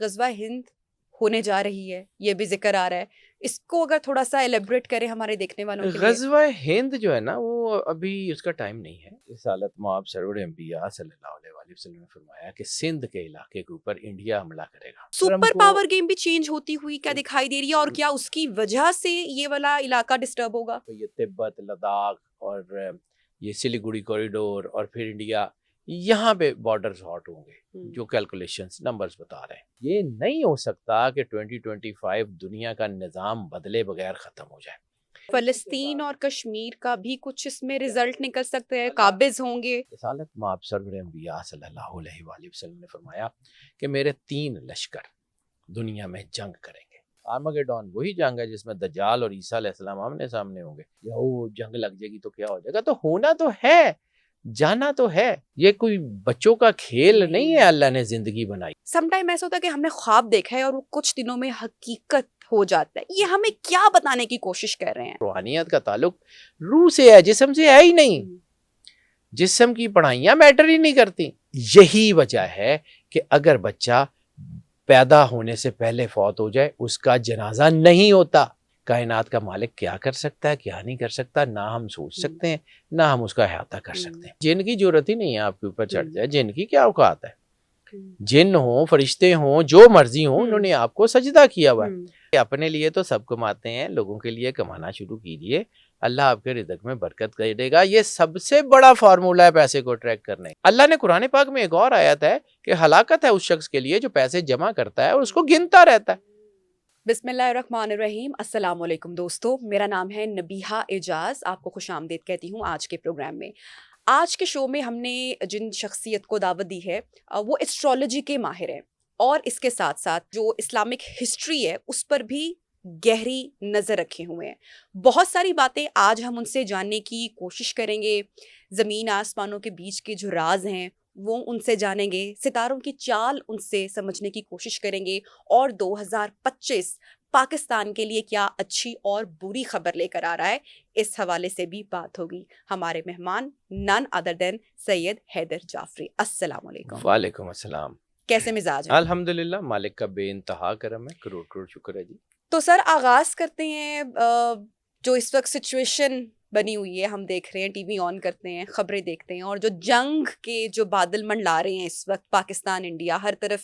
غزوہ ہند ہونے جا رہی ہے، یہ بھی ذکر آ رہا ہے، اس کو اگر تھوڑا سا ایلیبریٹ کریں ہمارے دیکھنے والوں کے لیے۔ غزوہ ہند جو ہے نا وہ ابھی اس کا ٹائم نہیں ہے۔ رسالت مآب سرور انبیاء صلی اللہ علیہ وآلہ وسلم نے فرمایا کہ سندھ کے علاقے کے اوپر انڈیا حملہ کرے گا۔ سپر پاور گیم بھی چینج ہوتی ہوئی کیا دکھائی دے رہی ہے، اور کیا اس کی وجہ سے یہ والا علاقہ ڈسٹرب ہوگا؟ یہ تبت، لداخ اور یہ سلیگوڑی کوریڈور اور پھر انڈیا، یہاں پہ بارڈرز ہاٹ ہوں گے، جو کیلکولیشنز نمبرز بتا رہے ہیں۔ یہ نہیں ہو سکتا کہ 2025 دنیا کا نظام بدلے بغیر ختم ہو جائے۔ فلسطین اور کشمیر کا بھی کچھ اس میں رزلٹ نکل سکتے ہیں، قابض ہوں گے۔ رسالت مآب سرور انبیاء صلی اللہ علیہ وآلہ وسلم نے فرمایا کہ میرے 3 لشکر دنیا میں جنگ کریں گے۔ آرمگیڈون وہی جنگ ہے جس میں دجال اور عیسیٰ علیہ السلام آمنے سامنے ہوں گے۔ یا وہ جنگ لگ جائے گی تو کیا ہو جائے گا؟ تو ہونا تو ہے، جانا تو ہے۔ یہ کوئی بچوں کا کھیل نہیں ہے، اللہ نے زندگی بنائی۔ سم ٹائم ایسا ہوتا ہے کہ ہم نے خواب دیکھا ہے اور وہ کچھ دنوں میں حقیقت ہو جاتا ہے، یہ ہمیں کیا بتانے کی کوشش کر رہے ہیں؟ روحانیت کا تعلق روح سے ہے، جسم سے ہے ہی نہیں۔ جسم کی پڑھائیاں میٹر ہی نہیں کرتی۔ یہی وجہ ہے کہ اگر بچہ پیدا ہونے سے پہلے فوت ہو جائے اس کا جنازہ نہیں ہوتا۔ کائنات کا مالک کیا کر سکتا ہے، کیا نہیں کر سکتا، نہ ہم سوچ سکتے ہیں نہ ہم اس کا احاطہ کر سکتے ہیں۔ جن کی ضرورت ہی نہیں ہے آپ کے اوپر چڑھ جائے، جن کی کیا اوقات ہے؟ جن ہوں، فرشتے ہوں، جو مرضی ہوں، انہوں نے آپ کو سجدہ کیا ہوا ہے۔ اپنے لیے تو سب کماتے ہیں، لوگوں کے لیے کمانا شروع کیجیے، اللہ آپ کے رزق میں برکت کر دے گا۔ یہ سب سے بڑا فارمولہ ہے پیسے کو ٹریک کرنے۔ اللہ نے قرآن پاک میں ایک اور آیت ہے کہ ہلاکت ہے اس شخص کے لیے جو پیسے جمع کرتا ہے اور اس کو گنتا رہتا ہے۔ بسم اللہ الرحمن الرحیم۔ السلام علیکم دوستو، میرا نام ہے نبیہہ اعجاز، آپ کو خوش آمدید کہتی ہوں آج کے پروگرام میں۔ آج کے شو میں ہم نے جن شخصیت کو دعوت دی ہے وہ ایسٹرولوجی کے ماہر ہیں، اور اس کے ساتھ ساتھ جو اسلامک ہسٹری ہے اس پر بھی گہری نظر رکھے ہوئے ہیں۔ بہت ساری باتیں آج ہم ان سے جاننے کی کوشش کریں گے، زمین آسمانوں کے بیچ کے جو راز ہیں وہ ان سے جانیں گے، ستاروں کی چال ان سے سمجھنے کی کوشش کریں گے، اور 2025 پاکستان کے لیے کیا اچھی اور بری خبر لے کر آ رہا ہے، اس حوالے سے بھی بات ہوگی۔ ہمارے مہمان نن ادر دین سید حیدر جعفری۔ السلام علیکم۔ وعلیکم السلام۔ کیسے مزاج ہیں؟ الحمدللہ، مالک کا بے انتہا کرم ہے، کروڑ کروڑ شکر ہے جی۔ تو سر آغاز کرتے ہیں، جو اس وقت سچویشن بنی ہوئی ہے، ہم دیکھ رہے ہیں، ٹی وی آن کرتے ہیں، خبریں دیکھتے ہیں، اور جو جنگ کے جو بادل منڈلا رہے ہیں اس وقت، پاکستان انڈیا، ہر طرف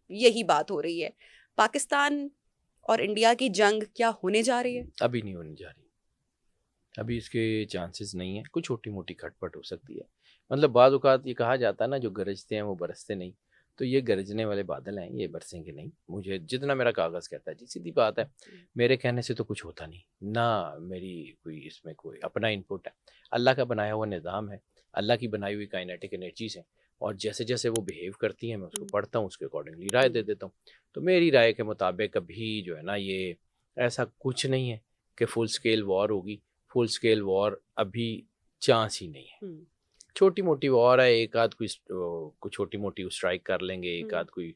یہی بات ہو رہی ہے۔ پاکستان اور انڈیا کی جنگ کیا ہونے جا رہی ہے؟ ابھی نہیں ہونے جا رہی، ابھی اس کے چانسز نہیں ہیں۔ کچھ چھوٹی موٹی کھٹ پٹ ہو سکتی ہے، مطلب بعض اوقات یہ کہا جاتا ہے نا جو گرجتے ہیں وہ برستے نہیں، تو یہ گرجنے والے بادل ہیں، یہ برسیں گے نہیں۔ مجھے جتنا میرا کاغذ کہتا ہے جی، سیدھی بات ہے، میرے کہنے سے تو کچھ ہوتا نہیں، نہ میری کوئی اس میں کوئی اپنا انپٹ ہے۔ اللہ کا بنایا ہوا نظام ہے، اللہ کی بنائی ہوئی کائنیٹک انرجیز ہیں، اور جیسے جیسے وہ بیہیو کرتی ہیں میں اس کو پڑھتا ہوں، اس کے اکارڈنگلی رائے دے دیتا ہوں۔ تو میری رائے کے مطابق ابھی جو ہے نا یہ ایسا کچھ نہیں ہے کہ فل سکیل وار ہوگی۔ فل سکیل وار ابھی چانس ہی نہیں ہے، چھوٹی موٹی وار ہے، ایک آدھ کوئی چھوٹی موٹی اسٹرائک کر لیں گے، ایک آدھ کوئی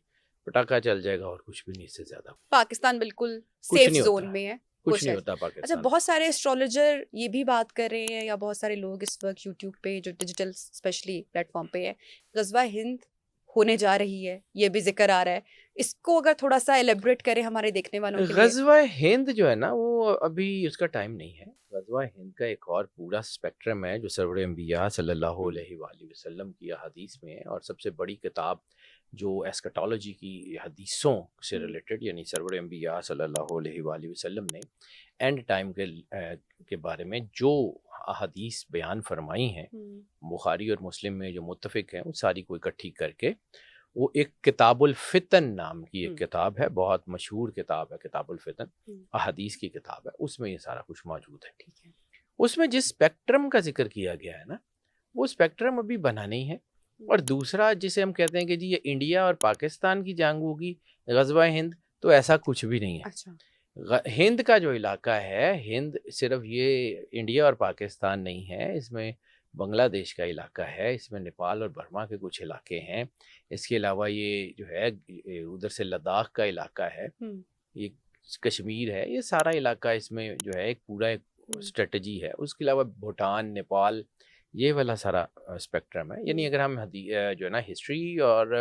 پٹاخہ چل جائے گا، اور کچھ بھی نہیں، اس سے زیادہ پاکستان بالکل سیف زون میں ہے، کچھ نہیں ہوتا پاکستان۔ اچھا، بہت سارے ایسٹرولوجر یہ بھی بات کر رہے ہیں، یا بہت سارے لوگ اس وقت یوٹیوب پہ جو ڈیجیٹل اسپیشلی پلیٹ فارم پہ ہے، غزوہ ہند ہونے جا رہی ہے، یہ بھی ذکر آ رہا ہے، اس کو اگر تھوڑا سا ایلیبریٹ کریں ہمارے دیکھنے والوں کے لیے۔ غزوہ ہند جو ہے نا وہ ابھی اس کا ٹائم نہیں ہے۔ غزوہ ہند کا ایک اور پورا اسپیکٹرم ہے جو سرور انبیاء صلی اللہ علیہ وآلہ وسلم کی حدیث میں ہے، اور سب سے بڑی کتاب جو ایسکٹالوجی کی حدیثوں سے ریلیٹڈ، یعنی سرور انبیاء صلی اللہ علیہ وآلہ وسلم نے اینڈ ٹائم کے بارے میں جو حدیث بیان فرمائی ہیں، بخاری اور مسلم میں جو متفق ہیں، وہ ساری کو اکٹھی کر کے وہ ایک کتاب الفتن نام کی ایک کتاب ہے، بہت مشہور کتاب ہے، کتاب الفتن احادیث کی کتاب ہے، اس میں یہ سارا کچھ موجود ہے۔ اس میں جس اسپیکٹرم کا ذکر کیا گیا ہے نا، وہ اسپیکٹرم ابھی بنا نہیں ہے۔ اور دوسرا جسے ہم کہتے ہیں کہ جی یہ انڈیا اور پاکستان کی جنگ ہوگی غزوہ ہند، تو ایسا کچھ بھی نہیں ہے۔ ہند کا جو علاقہ ہے، ہند صرف یہ انڈیا اور پاکستان نہیں ہے، اس میں بنگلہ دیش کا علاقہ ہے، اس میں نیپال اور برما کے کچھ علاقے ہیں، اس کے علاوہ یہ جو ہے ادھر سے لداخ کا علاقہ ہے، یہ کشمیر ہے، یہ سارا علاقہ اس میں جو ہے ایک پورا ایک اسٹریٹجی ہے۔ اس کے علاوہ بھوٹان، نیپال، یہ والا سارا اسپیکٹرم ہے۔ یعنی اگر ہم جو ہے نا ہسٹری اور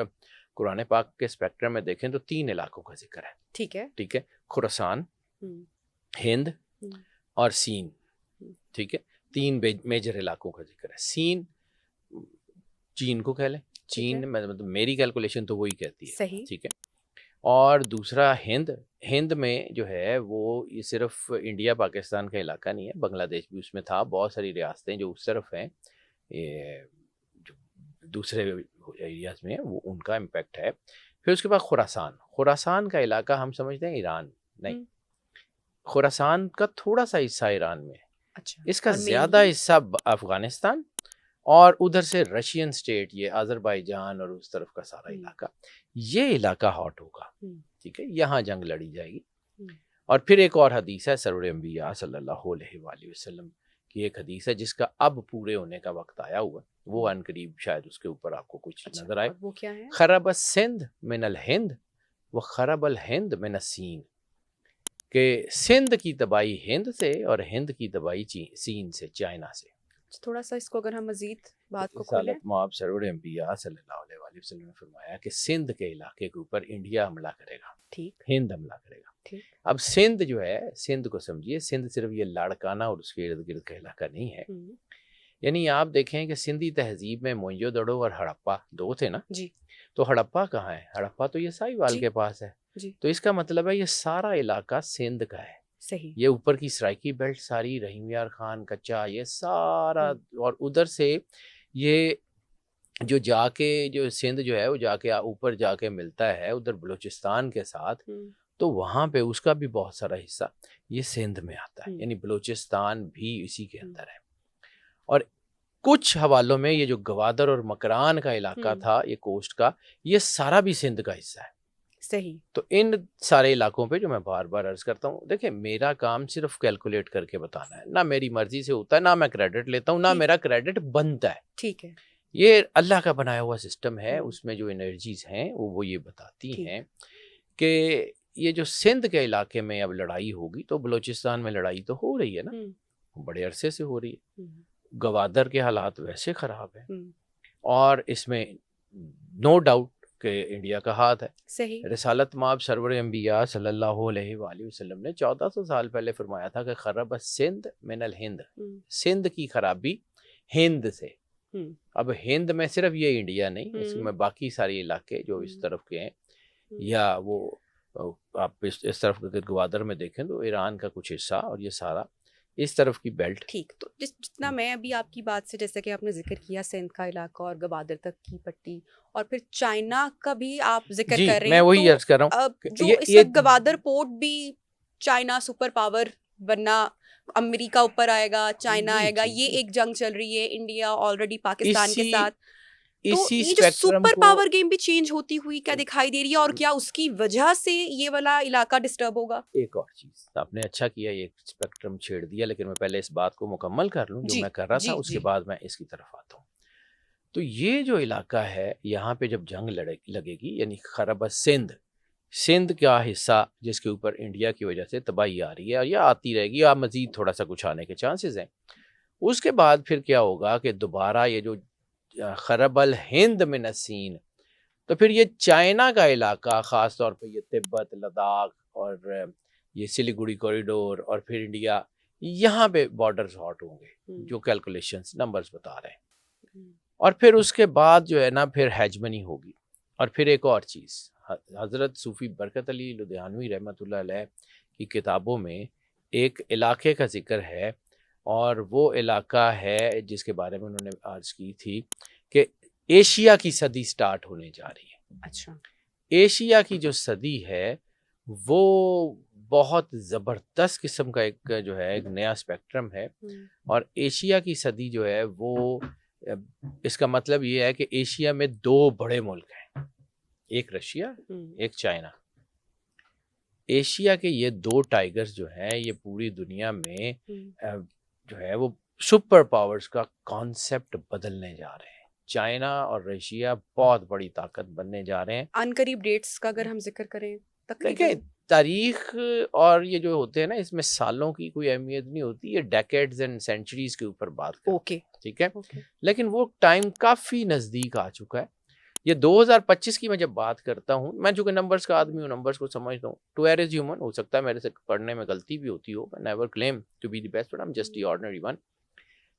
قرآن پاک کے اسپیکٹرم میں دیکھیں تو 3 علاقوں کا ذکر ہے. ٹھیک ہے. ٹھیک ہے, خراسان, ہم، ہند ہم، اور سین. ہم، ٹھیک ہے, 3 میجر علاقوں کا ذکر ہے. سین چین کو کہہ لیں, ٹھیک ہے. چین مطلب میری کیلکولیشن تو وہی کہتی ہے. صحیح. ٹھیک ہے, اور دوسرا ہند. ہند میں جو ہے وہ یہ صرف انڈیا پاکستان کا علاقہ نہیں ہے, بنگلہ دیش بھی اس میں تھا, بہت ساری ریاستیں جو اس طرف ہیں, یہ جو دوسرے ایریاز میں ہیں وہ ان کا امپیکٹ ہے. پھر اس کے بعد خراسان. خراسان کا علاقہ ہم سمجھتے ہیں ایران, نہیں, ہم، خراسان کا تھوڑا سا حصہ ایران میں ہے, اچھا. اس کا اور زیادہ mainly؟ حصہ افغانستان اور ادھر سے رشین اسٹیٹ, یہ آذربائیجان اور اس طرف کا سارا ہم، علاقہ, یہ علاقہ ہاٹ ہوگا. ہم، ٹھیک ہے, یہاں جنگ لڑی جائے گی. ہم، اور پھر ایک اور حدیث ہے سرور انبیاء صلی اللہ علیہ وآلہ وسلم کی, ایک حدیث ہے جس کا اب پورے ہونے کا وقت آیا ہوا, وہ ان قریب شاید اس کے اوپر آپ کو کچھ اچھا. نظر آئے. اور وہ کیا ہے؟ خرب السندھ من الہند و خرب الہند من السین, کہ سندھ کی تباہی ہند سے اور ہند کی تباہی سین سے, چائنا سے. تھوڑا سا اس کو اگر ہم مزید بات کو رسالت کھولیں. مآب سرور انبیاء صلی اللہ علیہ وآلہ وسلم نے فرمایا کہ سندھ کے علاقے کے اوپر انڈیا حملہ کرے گا, ٹھیک. ہند حملہ کرے گا. ٹھیک. اب سندھ جو ہے, سندھ کو سمجھیے, سندھ صرف یہ لاڑکانہ اور اس کے ارد گرد کا علاقہ نہیں ہے. ہم، یعنی آپ دیکھیں کہ سندھی تہذیب میں موئنجو دڑو اور ہڑپا 2 تھے نا. جی. تو ہڑپا کہاں ہے؟ ہڑپا تو یہ ساہیوال جی. کے پاس ہے. جی. تو اس کا مطلب ہے یہ سارا علاقہ سندھ کا ہے. صحیح. یہ اوپر کی سرائکی بیلٹ ساری, رحیم یار خان, کچا, یہ سارا, اور ادھر سے یہ جو جا کے جو سندھ جو ہے وہ جا کے اوپر جا کے ملتا ہے ادھر بلوچستان کے ساتھ, ہم، تو وہاں پہ اس کا بھی بہت سارا حصہ یہ سندھ میں آتا ہے. ہم، یعنی بلوچستان بھی اسی کے اندر ہے. اور کچھ حوالوں میں یہ جو گوادر اور مکران کا علاقہ ہم، تھا, یہ کوسٹ کا, یہ سارا بھی سندھ کا حصہ ہے. صحیح. تو ان سارے علاقوں پہ جو میں بار بار عرض کرتا ہوں, دیکھیں میرا کام صرف کیلکولیٹ کر کے بتانا ہے, نہ میری مرضی سے ہوتا ہے, نہ میں کریڈٹ لیتا ہوں, نہ ٹھیک. میرا کریڈٹ بنتا ہے. ٹھیک ہے. یہ اللہ کا بنایا ہوا سسٹم ہے, ہم، اس میں جو انرجیز ہیں وہ یہ بتاتی ٹھیک. ہیں کہ یہ جو سندھ کے علاقے میں اب لڑائی ہوگی, تو بلوچستان میں لڑائی تو ہو رہی ہے نا, ہم، بڑے عرصے سے ہو رہی ہے. ہم، گوادر کے حالات ویسے خراب ہیں, ہم، اور اس میں نو ڈاؤٹ کہ انڈیا کا ہاتھ ہے. صحیح. رسالت مآب سرور انبیاء صلی اللہ علیہ وآلہ وسلم نے 1400 سال پہلے فرمایا تھا کہ خرب السندھ من الہند, ہم، سندھ کی خرابی ہند سے. ہم، اب ہند میں صرف یہ انڈیا نہیں, اس ہم، میں باقی سارے علاقے جو اس ہم، طرف کے ہیں, ہم، یا وہ آپ اس طرف اگر گوادر میں دیکھیں تو ایران کا کچھ حصہ, اور یہ سارا اس طرف کی بیلٹ. ٹھیک. تو جتنا میں ابھی آپ کی بات سے, جیسے کہ آپ نے ذکر کیا سندھ کا علاقہ اور گوادر تک کی پٹی, اور پھر چائنا کا بھی آپ ذکر جی کر رہے میں ہیں, وہی تو عرض کر رہا ہوں اب کہ جو اس یہ وقت گوادر پورٹ بھی چائنا سپر پاور بننا, امریکہ اوپر آئے گا, چائنا جی آئے گا, جی یہ جی ایک جنگ چل رہی ہے, انڈیا آلریڈی پاکستان کے ساتھ. تو اسی یہ جو اسپیکٹرم سپر کو پاور گیم بھی چینج ہوتی ہوئی کیا دکھائی دے رہی ہے, اور کیا اس کی وجہ سے یہ والا علاقہ ڈسٹرب ہوگا؟ ایک اور چیز آپ نے اچھا کیا, یہ اسپیکٹرم چھیڑ دیا, لیکن میں پہلے اس بات کو مکمل کر لوں جو جی. میں کر رہا تھا, جی. اس کے جی. بعد میں اس کی طرف آتا ہوں. تو یہ جو علاقہ ہے یہاں پہ جب جنگ لگے گی, یعنی خرب سندھ, سندھ کا حصہ جس کے اوپر انڈیا کی وجہ سے تباہی آ رہی ہے, اور یہ آتی رہے گی, یا مزید تھوڑا سا کچھ آنے کے چانسز ہیں. اس کے بعد پھر کیا ہوگا کہ دوبارہ یہ جو خرب الہند من السین, تو پھر یہ چائنا کا علاقہ, خاص طور پہ یہ تبت, لداخ اور یہ سلیگوڑی کوریڈور, اور پھر انڈیا, یہاں پہ بارڈرز ہاٹ ہوں گے جو کیلکولیشنز نمبرز بتا رہے ہیں. اور پھر اس کے بعد جو ہے نا پھر ہیجمنی ہوگی. اور پھر ایک اور چیز, حضرت صوفی برکت علی لدھیانوی رحمۃ اللہ علیہ کی کتابوں میں ایک علاقے کا ذکر ہے, اور وہ علاقہ ہے جس کے بارے میں انہوں نے عرض کی تھی کہ ایشیا کی صدی سٹارٹ ہونے جا رہی ہے. اچھا. ایشیا کی جو صدی ہے وہ بہت زبردست قسم کا ایک جو ہے ایک نیا اسپیکٹرم ہے, اور ایشیا کی صدی جو ہے وہ, اس کا مطلب یہ ہے کہ ایشیا میں 2 بڑے ملک ہیں, ایک رشیا, ایک چائنا. ایشیا کے یہ 2 ٹائیگرز جو ہیں یہ پوری دنیا میں جو ہے وہ سپر پاورز کا کانسیپٹ بدلنے جا رہے ہیں. چائنا اور رشیا بہت بڑی طاقت بننے جا رہے ہیں. ان قریب ڈیٹس کا اگر ہم ذکر کریں, دیکھیں تاریخ اور یہ جو ہوتے ہیں نا, اس میں سالوں کی کوئی اہمیت نہیں ہوتی, یہ ڈیکیڈز اینڈ سینچریز کے اوپر بات کرتے ہیں. ٹھیک ہے, لیکن وہ ٹائم کافی نزدیک آ چکا ہے. یہ 2025 کی میں جب بات کرتا ہوں، میں چونکہ نمبرز کا آدمی ہوں، نمبرز کو سمجھتا ہوں، ٹو ایئر از ہیومن، ہو سکتا ہے میرے سے پڑھنے میں غلطی بھی ہوتی ہو، never claim to be the best, but I am just the ordinary one.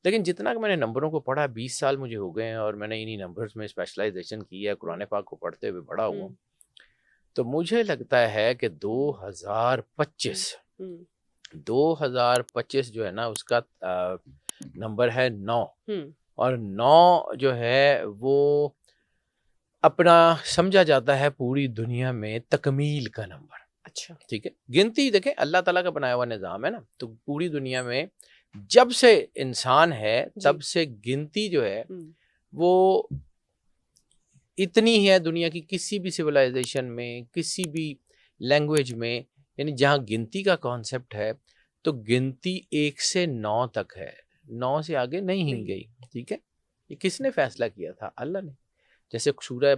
لیکن جتنا کہ میں نے نمبروں کو پڑھا، 20 سال مجھے ہو گئے ہیں اور میں نے انہی نمبرز میں اسپیشلائزیشن کی ہے، قرآن پاک کو پڑھتے ہوئے بڑا ہوا ہوں. تو مجھے لگتا ہے کہ 2025 جو ہے نا، اس کا نمبر ہے 9. اور 9 جو ہے وہ اپنا سمجھا جاتا ہے پوری دنیا میں تکمیل کا نمبر. اچھا، ٹھیک ہے، گنتی دیکھیں اللہ تعالیٰ کا بنایا ہوا نظام ہے نا، تو پوری دنیا میں جب سے انسان ہے تب سے گنتی جو ہے وہ اتنی ہے دنیا کی کسی بھی سویلائزیشن میں، کسی بھی لینگویج میں، یعنی جہاں گنتی کا کانسیپٹ ہے تو گنتی 1 سے 9 تک ہے، 9 سے آگے نہیں گئی. ٹھیک ہے، یہ کس نے فیصلہ کیا تھا؟ اللہ نے. جیسے سورہ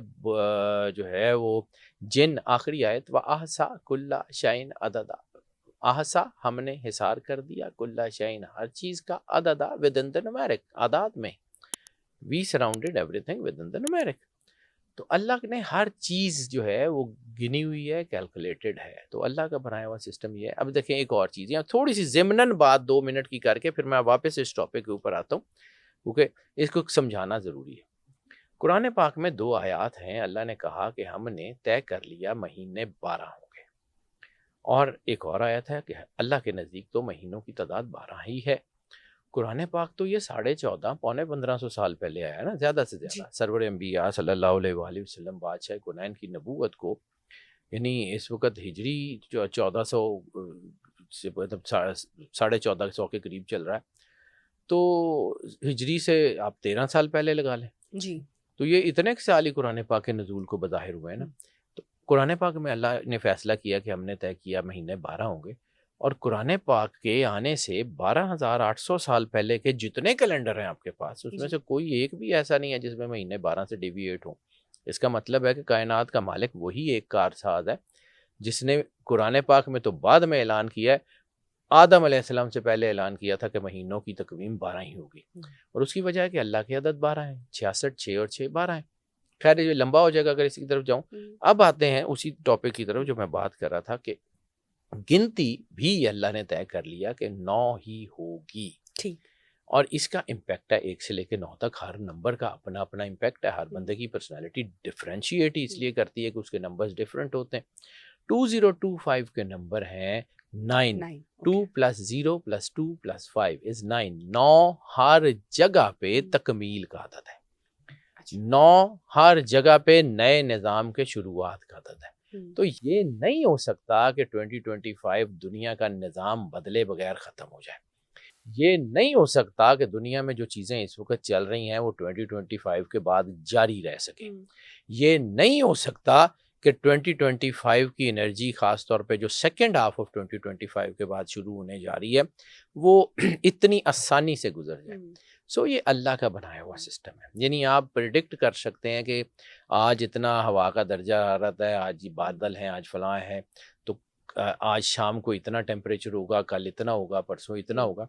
جو ہے وہ جن آخری آیت، وَأَحْصَىٰ كُلَّ شَيْءٍ عَدَدًا، احسا ہم نے حصار کر دیا، کل شعین ہر چیز کا، عددا within the numeric، اعداد میں. we surrounded everything within the numeric. تو اللہ نے ہر چیز جو ہے وہ گنی ہوئی ہے، کیلکولیٹڈ ہے. تو اللہ کا بنایا ہوا سسٹم یہ ہے. اب دیکھیں ایک اور چیز، یہاں تھوڑی سی ضمناً بات 2 منٹ کی کر کے پھر میں واپس اس ٹاپک کے اوپر آتا ہوں، کیونکہ اس کو سمجھانا ضروری ہے. قرآن پاک میں 2 آیات ہیں، اللہ نے کہا کہ ہم نے طے کر لیا مہینے 12 ہوں گے، اور ایک اور آیت ہے کہ اللہ کے نزدیک تو مہینوں کی تعداد 12 ہی ہے. قرآن پاک تو یہ 14.5 پونے 1500 سال پہلے آیا نا، زیادہ سے زیادہ. سرور انبیاء صلی اللہ علیہ وآلہ وسلم بادشاہ کونین کی نبوت کو، یعنی اس وقت ہجری جو 1400 سے مطلب 1450 کے قریب چل رہا ہے، تو ہجری سے آپ 13 سال پہلے لگا لیں جی. تو یہ اتنے سال ہی قرآن پاک کے نزول کو بظاہر ہوئے نا. تو قرآن پاک میں اللہ نے فیصلہ کیا کہ ہم نے طے کیا مہینے 12 ہوں گے، اور قرآن پاک کے آنے سے 12,800 سال پہلے کے جتنے کیلنڈر ہیں آپ کے پاس، اس میں سے کوئی ایک بھی ایسا نہیں ہے جس میں مہینے 12 سے ڈیویٹ ہوں. اس کا مطلب ہے کہ کائنات کا مالک وہی ایک کارساز ہے جس نے قرآن پاک میں تو بعد میں اعلان کیا ہے، آدم علیہ السلام سے پہلے اعلان کیا تھا کہ مہینوں کی تقویم 12 ہی ہوگی. اور اس کی وجہ ہے کہ اللہ کی عدد 12 ہیں، 66 6 اور 6 12 ہیں. خیر یہ لمبا ہو جائے گا اگر اسی کی طرف جاؤں. اب آتے ہیں اسی ٹاپک کی طرف جو میں بات کر رہا تھا، کہ گنتی بھی اللہ نے طے کر لیا کہ 9 ہی ہوگی. ٹھیک. اور اس کا امپیکٹ ہے 1 سے لے کے 9 تک. ہر نمبر کا اپنا اپنا امپیکٹ ہے. ہر بندے کی پرسنالٹی ڈفرینشیٹ اس لیے کرتی ہے کہ اس کے نمبرز ڈفرینٹ ہوتے ہیں. 2025 کے نمبر ہیں 9. 2 + 0 + 2 + 5 is 9. 9 ہر جگہ پہ تکمیل کا عدد ہے. 9 ہر جگہ پہ نئے نظام کے شروعات کا عدد ہے. تو یہ نہیں ہو سکتا کہ 2025 دنیا کا نظام بدلے بغیر ختم ہو جائے. یہ نہیں ہو سکتا کہ دنیا میں جو چیزیں اس وقت چل رہی ہیں وہ 2025 کے بعد جاری رہ سکیں. یہ نہیں ہو سکتا کہ 2025 کی انرجی، خاص طور پہ جو سیکنڈ ہاف آف 2025 کے بعد شروع ہونے جا رہی ہے، وہ اتنی آسانی سے گزر جائے. سو یہ اللہ کا بنایا ہوا سسٹم ہے. یعنی آپ پریڈکٹ کر سکتے ہیں کہ آج اتنا ہوا کا درجہ حرارت ہے، آج بادل ہیں، آج فلاں ہے، تو آج شام کو اتنا ٹیمپریچر ہوگا، کل اتنا ہوگا، پرسوں اتنا ہوگا.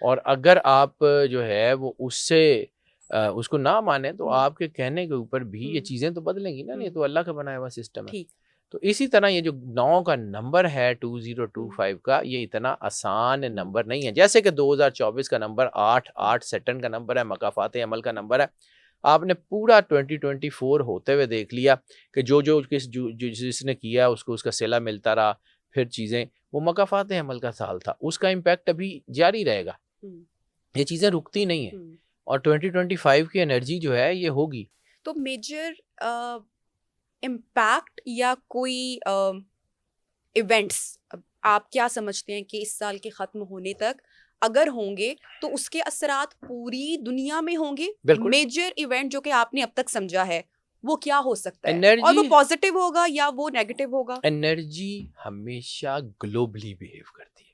اور اگر آپ جو ہے وہ اس کو نہ مانیں تو آپ کے کہنے کے اوپر بھی یہ چیزیں تو بدلیں گی نا. یہ تو اللہ کا بنایا ہوا سسٹم ہے. تو اسی طرح یہ جو 9 کا نمبر ہے 2025 کا، یہ اتنا آسان نمبر نہیں ہے. جیسے کہ 2024 کا نمبر 8 سیٹرن کا نمبر ہے، مکافات عمل کا نمبر ہے. آپ نے پورا 2024 ہوتے ہوئے دیکھ لیا کہ جس نے کیا اس کو اس کا صلہ ملتا رہا، پھر چیزیں، وہ مکافات عمل کا سال تھا، اس کا امپیکٹ ابھی جاری رہے گا. یہ چیزیں رکتی نہیں ہیں، اور 2025 کی انرجی جو ہے یہ ہوگی. تو میجر امپیکٹ یا کوئی ایونٹس آپ کیا سمجھتے ہیں کہ اس سال کے ختم ہونے تک اگر ہوں گے تو اس کے اثرات پوری دنیا میں ہوں گے؟ میجر ایونٹ جو کہ آپ نے اب تک سمجھا ہے وہ کیا ہو سکتا ہے، اور وہ پازیٹیو ہوگا یا وہ نیگیٹو ہوگا؟ انرجی ہمیشہ گلوبلی بیہیو کرتی ہے.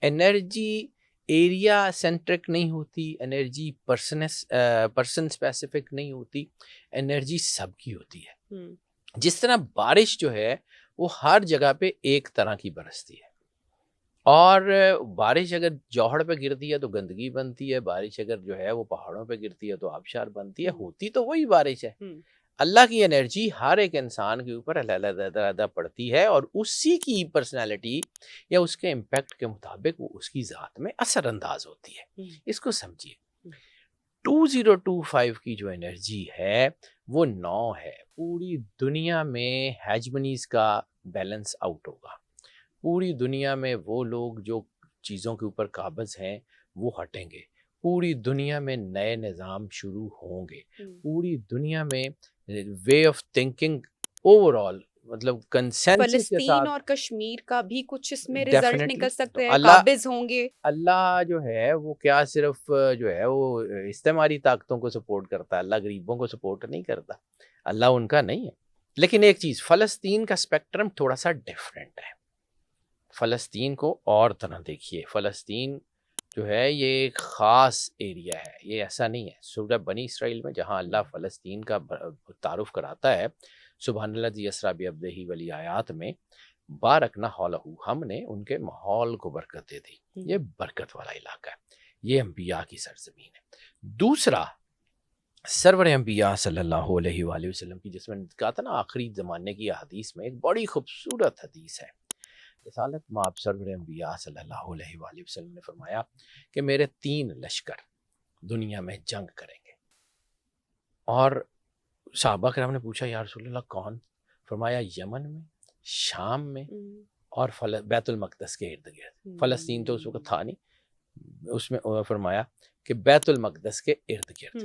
انرجی ایریا سینٹرک نہیں ہوتی، انرجی پرسن اسپیسیفک نہیں ہوتی، انرجی سب کی ہوتی ہے. جس طرح بارش جو ہے وہ ہر جگہ پہ ایک طرح کی برستی ہے، اور بارش اگر جوہڑ پہ گرتی ہے تو گندگی بنتی ہے، بارش اگر جو ہے وہ پہاڑوں پہ گرتی ہے تو آبشار بنتی ہے. ہوتی تو وہی بارش ہے. اللہ کی انرجی ہر ایک انسان کے اوپر علیحدہ پڑتی ہے اور اسی کی پرسنالٹی یا اس کے امپیکٹ کے مطابق وہ اس کی ذات میں اثر انداز ہوتی ہے. اس کو سمجھیے. 2025 کی جو انرجی ہے وہ 9 ہے. پوری دنیا میں ہیجمنیز کا بیلنس آؤٹ ہوگا. پوری دنیا میں وہ لوگ جو چیزوں کے اوپر قابض ہیں وہ ہٹیں گے. پوری دنیا میں نئے نظام شروع ہوں گے. پوری دنیا میں way of thinking over all مطلب کنسنسس کے فلسطین ساتھ اور کشمیر کا بھی کچھ اس میں رزلٹ ڈیفینیٹلی نکل سکتے ہیں، اللہ قابض ہوں گے. اللہ جو ہے وہ کیا صرف جو ہے وہ استعماری طاقتوں کو سپورٹ کرتا ہے. اللہ غریبوں کو سپورٹ نہیں کرتا. اللہ ان کا نہیں ہے. لیکن ایک چیز فلسطین کا اسپیکٹرم تھوڑا سا ڈفرینٹ ہے. فلسطین کو اور طرح دیکھیے. فلسطین جو ہے یہ ایک خاص ایریا ہے. یہ ایسا نہیں ہے سورہ بنی اسرائیل میں جہاں اللہ فلسطین کا تعارف کراتا ہے. سبحان اللہ ذی اسریٰ بعبدہ والی آیات میں بارکنا حولہ، ہم نے ان کے ماحول کو برکت دے دی. یہ برکت والا علاقہ ہے. یہ انبیاء کی سرزمین ہے. دوسرا سرور انبیاء صلی اللہ علیہ وآلہ وسلم کی، جس میں کہا تھا نا آخری زمانے کی حدیث میں ایک بڑی خوبصورت حدیث ہے. رسالت مآب سرور انبیاء صلی اللہ علیہ وآلہ وسلم نے فرمایا کہ میرے 3 لشکر دنیا میں جنگ کریں گے. اور صحابہ کرام نے پوچھا یا رسول اللہ کون؟ فرمایا یمن میں، شام میں اور بیت المقدس کے ارد گرد. فلسطین تو اس وقت تھا نہیں. اس میں فرمایا کہ بیت المقدس کے ارد گرد.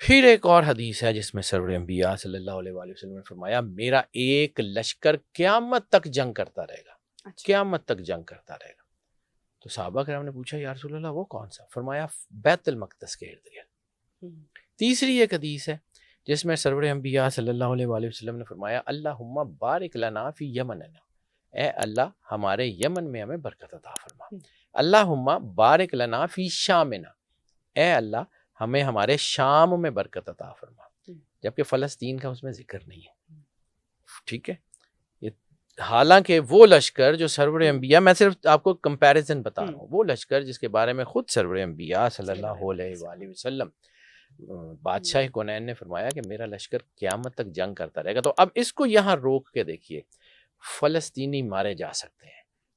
پھر ایک اور حدیث ہے جس میں سرور انبیاء صلی اللہ علیہ وآلہ وسلم نے فرمایا میرا ایک لشکر قیامت تک جنگ کرتا رہے گا. قیامت تک جنگ کرتا رہے گا. تو صحابہ کرام نے پوچھا یا رسول اللہ وہ کون سا؟ فرمایا بیت المقدس کے ارد گرد. تیسری ایک حدیث ہے جس میں سرور انبیاء صلی اللہ علیہ وآلہ وسلم نے فرمایا اللہم بارک لنا فی یمننا، اے اللہ ہمارے یمن میں ہمیں برکت عطا فرما. اللہم بارک لنا فی شامنا، اے اللہ ہمیں ہمارے شام میں برکت عطا فرما. جبکہ فلسطین کا اس میں ذکر نہیں ہے. ٹھیک ہے. حالانکہ وہ لشکر جو سرور انبیاء، میں صرف آپ کو کمپیریزن بتا رہا ہوں، وہ لشکر جس کے بارے میں خود سرور انبیاء صلی اللہ علیہ وآلہ وسلم بادشاہ کونین نے فرمایا کہ میرا لشکر قیامت تک جنگ کرتا رہے گا. تو اب اس کو یہاں روک کے دیکھیے. فلسطینی مارے جا سکتے ہیں،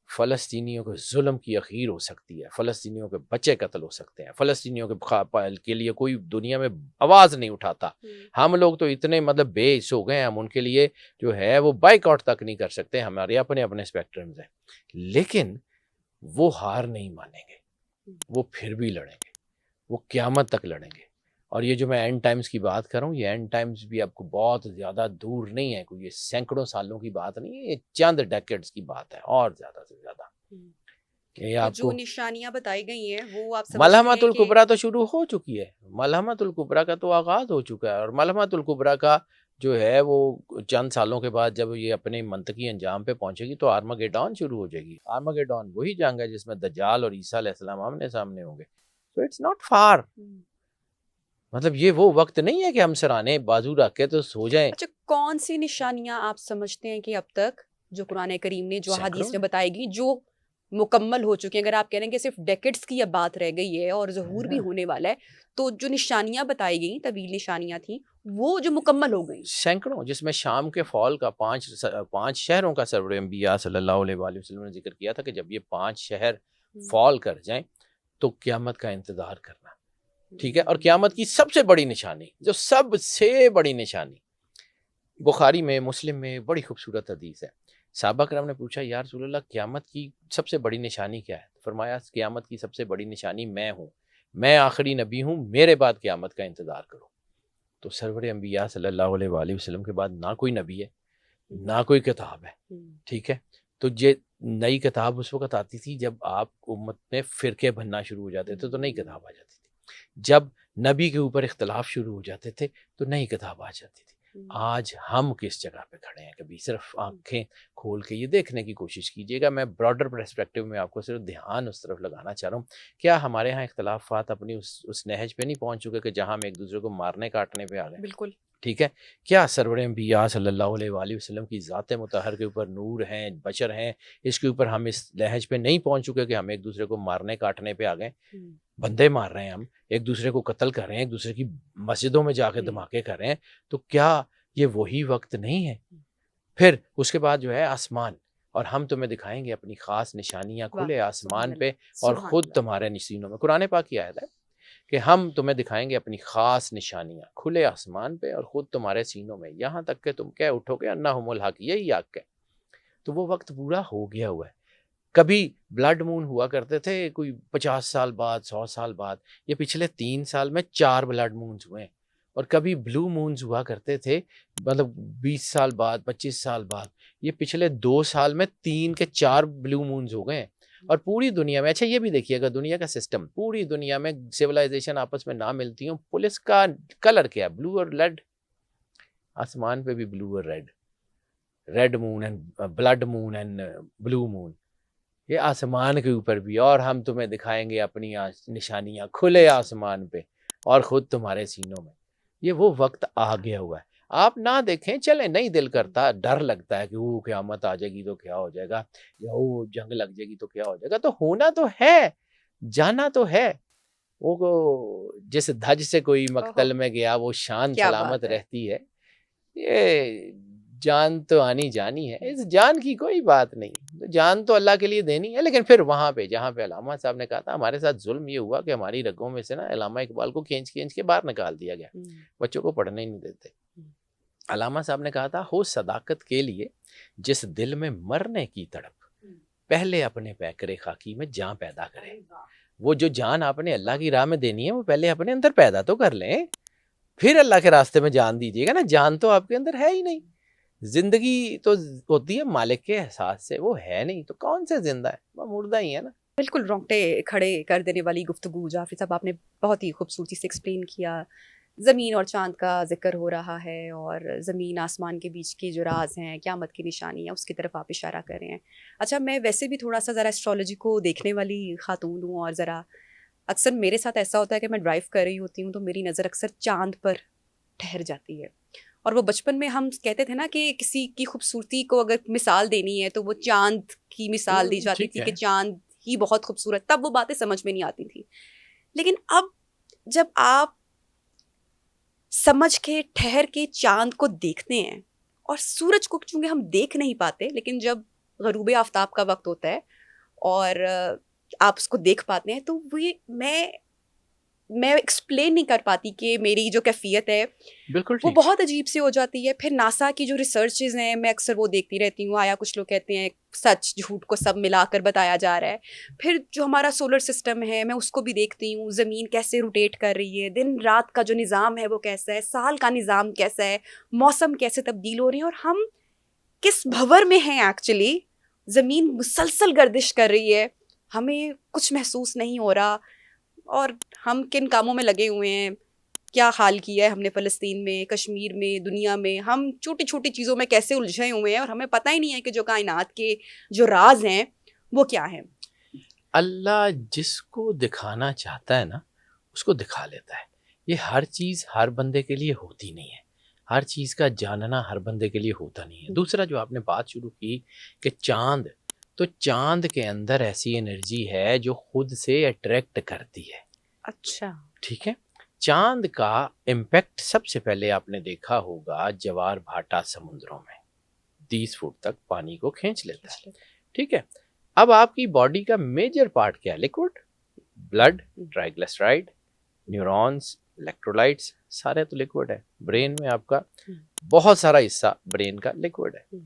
فلسطینیوں کے ظلم کی اخیر ہو سکتی ہے، فلسطینیوں کے بچے قتل ہو سکتے ہیں، فلسطینیوں کے لیے کوئی دنیا میں آواز نہیں اٹھاتا. ہم لوگ تو اتنے مطلب بے حس ہو گئے ہیں، ہم ان کے لیے جو ہے وہ بائک آؤٹ تک نہیں کر سکتے. ہمارے اپنے اپنے اسپیکٹرمز ہیں. لیکن وہ ہار نہیں مانیں گے. وہ پھر بھی لڑیں گے. وہ قیامت تک لڑیں گے. اور یہ جو میں اینڈ ٹائمز کی بات کر رہا ہوں، یہ اینڈ ٹائمز بھی آپ کو بہت زیادہ دور نہیں ہے. کوئی یہ سینکڑوں سالوں کی بات نہیں ہے، یہ چند ڈیکیڈز کی بات ہے اور زیادہ سے زیادہ. کہ آپ جو کو نشانیاں بتائی گئی ہیں وہ آپ ملحمۃ الکبریٰ تو شروع ہو چکی ہے. ملحمۃ الکبریٰ کا تو آغاز ہو چکا ہے. اور ملحمۃ الکبریٰ کا جو ہے وہ چند سالوں کے بعد جب یہ اپنے منطقی انجام پہ پہنچے گی تو آرمگیڈون شروع ہو جائے گی. آرمگیڈون وہی جنگ ہے جس میں دجال اور عیسیٰ علیہ السلام آمنے سامنے ہوں گے. So it's not far. مطلب یہ وہ وقت نہیں ہے کہ ہم سرانے بازو رکھ کے تو سو جائیں. اچھا، کون سی نشانیاں آپ سمجھتے ہیں کہ اب تک جو قرآن کریم نے، جو حدیث میں بتائی گئی، جو مکمل ہو چکی ہیں؟ اگر آپ کہہ رہے ہیں کہ صرف ڈیکڈز کی اب بات رہ گئی ہے اور ظہور بھی ہونے والا ہے، تو جو نشانیاں بتائی گئیں، طویل نشانیاں تھیں، وہ جو مکمل ہو گئیں سینکڑوں، جس میں شام کے فال کا 5 شہروں کا سرور انبیاء صلی اللہ علیہ وآلہ وسلم نے ذکر کیا تھا کہ جب یہ 5 شہر فال کر جائیں تو قیامت کا انتظار کرنا. ٹھیک ہے. اور قیامت کی سب سے بڑی نشانی، جو سب سے بڑی نشانی، بخاری میں، مسلم میں بڑی خوبصورت حدیث ہے. صحابہ کرام نے پوچھا یا رسول اللہ قیامت کی سب سے بڑی نشانی کیا ہے؟ فرمایا قیامت کی سب سے بڑی نشانی میں ہوں، میں آخری نبی ہوں، میرے بعد قیامت کا انتظار کرو. تو سرور انبیاء صلی اللہ علیہ وآلہ وسلم کے بعد نہ کوئی نبی ہے، نہ کوئی کتاب ہے. ٹھیک ہے. تو یہ نئی کتاب اس وقت آتی تھی جب آپ امت میں فرقے بننا شروع ہو جاتے تھے تو نئی کتاب آ جاتی تھی. جب نبی کے اوپر اختلاف شروع ہو جاتے تھے تو نئی کتاب آ جاتی تھی. آج ہم کس جگہ پہ کھڑے ہیں؟ کبھی صرف آنکھیں کھول کے یہ دیکھنے کی کوشش کیجیے گا. میں براڈر پرسپیکٹیو میں آپ کو صرف دھیان اس طرف لگانا چاہ رہا ہوں. کیا ہمارے ہاں اختلافات اپنی اس نہج پہ نہیں پہنچ چکے کہ جہاں ہم ایک دوسرے کو مارنے کاٹنے پہ آ گئے؟ بالکل. ٹھیک ہے. کیا سرور انبیاء صلی اللہ علیہ وآلہ وسلم کی ذات مطہر کے اوپر نور ہیں، بشر ہیں، اس کے اوپر ہم اس لہج پہ نہیں پہنچ چکے کہ ہم ایک دوسرے کو مارنے کاٹنے پہ آ گئے؟ بندے مار رہے ہیں، ہم ایک دوسرے کو قتل کر رہے ہیں، ایک دوسرے کی مسجدوں میں جا کے دھماکے کر رہے ہیں. تو کیا یہ وہی وقت نہیں ہے؟ پھر اس کے بعد جو ہے آسمان، اور ہم تمہیں دکھائیں گے اپنی خاص نشانیاں کھلے آسمان پہ اور خود تمہارے سینوں میں. قرآن پاک کی آیت ہے کہ ہم تمہیں دکھائیں گے اپنی خاص نشانیاں کھلے آسمان پہ اور خود تمہارے سینوں میں، یہاں تک کہ تم کہہ اٹھو گے انہم الحق، یہی حق ہے. تو وہ وقت پورا ہو گیا ہوا ہے. کبھی بلڈ مون ہوا کرتے تھے کوئی 50 سال بعد، 100 سال بعد. یہ پچھلے 3 سال میں 4 بلڈ مونز ہوئے ہیں. اور کبھی بلو مونز ہوا کرتے تھے مطلب 20 سال بعد، 25 سال بعد. یہ پچھلے 2 سال میں 3 کے 4 بلو مونز ہو گئے ہیں. اور پوری دنیا میں، اچھا یہ بھی دیکھیے گا دنیا کا سسٹم، پوری دنیا میں سویلائزیشن آپس میں نہ ملتی ہوں، پولیس کا کلر کیا ہے؟ بلو اور ریڈ. آسمان پہ بھی بلو اور red, red moon and blood moon and blue moon, یہ آسمان کے اوپر بھی. اور ہم تمہیں دکھائیں گے اپنی نشانیاں کھلے آسمان پہ اور خود تمہارے سینوں میں. یہ وہ وقت آ گیا ہوا ہے. آپ نہ دیکھیں، چلیں، نہیں دل کرتا، ڈر لگتا ہے کہ وہ قیامت آ جائے گی تو کیا ہو جائے گا، یا وہ جنگ لگ جائے گی تو کیا ہو جائے گا. تو ہونا تو ہے، جانا تو ہے. وہ جس دھج سے کوئی مقتل میں گیا وہ شان سلامت رہتی ہے. یہ جان تو آنی جانی ہے، اس جان کی کوئی بات نہیں. جان تو اللہ کے لیے دینی ہے. لیکن پھر وہاں پہ جہاں پہ علامہ صاحب نے کہا تھا ہمارے ساتھ ظلم یہ ہوا کہ ہماری رگوں میں سے نا علامہ اقبال کو کھینچ کے باہر نکال دیا گیا، بچوں کو پڑھنے ہی نہیں دیتے. علامہ صاحب نے کہا تھا ہو صداقت کے لیے جس دل میں مرنے کی تڑپ، پہلے اپنے پیکرے خاکی میں جان پیدا کرے. وہ جو جان آپ نے اللہ کی راہ میں دینی ہے وہ پہلے اپنے اندر پیدا تو کر لیں، پھر اللہ کے راستے میں جان دیجیے گا نا. جان تو آپ کے اندر ہے ہی نہیں. زندگی تو ہوتی ہے مالک کے احساس سے، وہ ہے نہیں تو کون سے زندہ ہے؟ وہ مردہ ہی ہے نا. بالکل رونگٹے کھڑے کر دینے والی گفتگو جعفری صاحب، آپ نے بہت ہی خوبصورتی سے ایکسپلین کیا. زمین اور چاند کا ذکر ہو رہا ہے اور زمین آسمان کے بیچ کے جو راز ہیں، قیامت کی نشانی ہے، اس کی طرف آپ اشارہ کر رہے ہیں. اچھا، میں ویسے بھی تھوڑا سا ذرا اسٹرالوجی کو دیکھنے والی خاتون ہوں، اور ذرا اکثر میرے ساتھ ایسا ہوتا ہے کہ میں ڈرائیو کر رہی ہوتی ہوں تو میری نظر اکثر چاند پر ٹھہر جاتی ہے. اور وہ بچپن میں ہم کہتے تھے نا کہ کسی کی خوبصورتی کو اگر مثال دینی ہے تو وہ چاند کی مثال دی جاتی تھی کہ چاند ہی بہت خوبصورت. تب وہ باتیں سمجھ میں نہیں آتی تھی. لیکن اب جب آپ سمجھ کے ٹھہر کے چاند کو دیکھتے ہیں، اور سورج کو چونکہ ہم دیکھ نہیں پاتے، لیکن جب غروب آفتاب کا وقت ہوتا ہے اور آپ اس کو دیکھ پاتے ہیں تو وہ میں ایکسپلین نہیں کر پاتی کہ میری جو کیفیت ہے بالکل وہ بہت عجیب سی ہو جاتی ہے. پھر ناسا کی جو ریسرچز ہیں میں اکثر وہ دیکھتی رہتی ہوں. آیا کچھ لوگ کہتے ہیں سچ جھوٹ کو سب ملا کر بتایا جا رہا ہے. پھر جو ہمارا سولر سسٹم ہے میں اس کو بھی دیکھتی ہوں، زمین کیسے روٹیٹ کر رہی ہے، دن رات کا جو نظام ہے وہ کیسا ہے، سال کا نظام کیسا ہے، موسم کیسے تبدیل ہو رہے ہیں، اور ہم کس بھور میں ہیں. ایکچولی زمین مسلسل گردش کر رہی ہے، ہمیں کچھ محسوس نہیں ہو رہا، اور ہم کن کاموں میں لگے ہوئے ہیں. کیا حال کیا ہے ہم نے فلسطین میں، کشمیر میں، دنیا میں. ہم چھوٹی چھوٹی چیزوں میں کیسے الجھے ہوئے ہیں اور ہمیں پتہ ہی نہیں ہے کہ جو کائنات کے جو راز ہیں وہ کیا ہیں. اللہ جس کو دکھانا چاہتا ہے نا اس کو دکھا لیتا ہے. یہ ہر چیز ہر بندے کے لیے ہوتی نہیں ہے، ہر چیز کا جاننا ہر بندے کے لیے ہوتا نہیں ہے. دوسرا جو آپ نے بات شروع کی کہ چاند، تو چاند کے اندر ایسی انرجی ہے جو خود سے اٹریکٹ کرتی ہے. اچھا، ٹھیک ہے. چاند کا امپیکٹ سب سے پہلے آپ نے دیکھا ہوگا جوار بھاٹا سمندروں میں 30 فٹ تک پانی کو کھینچ لیتا ہے. ٹھیک ہے. اب آپ کی باڈی کا میجر پارٹ کیا ہے؟ لیکوڈ، بلڈ، ٹرائیگلیسرائڈ، نیورونز، الیکٹرولائٹس، سارے تو لیکوڈ ہے. برین میں آپ کا بہت سارا حصہ برین کا لیکوڈ ہے.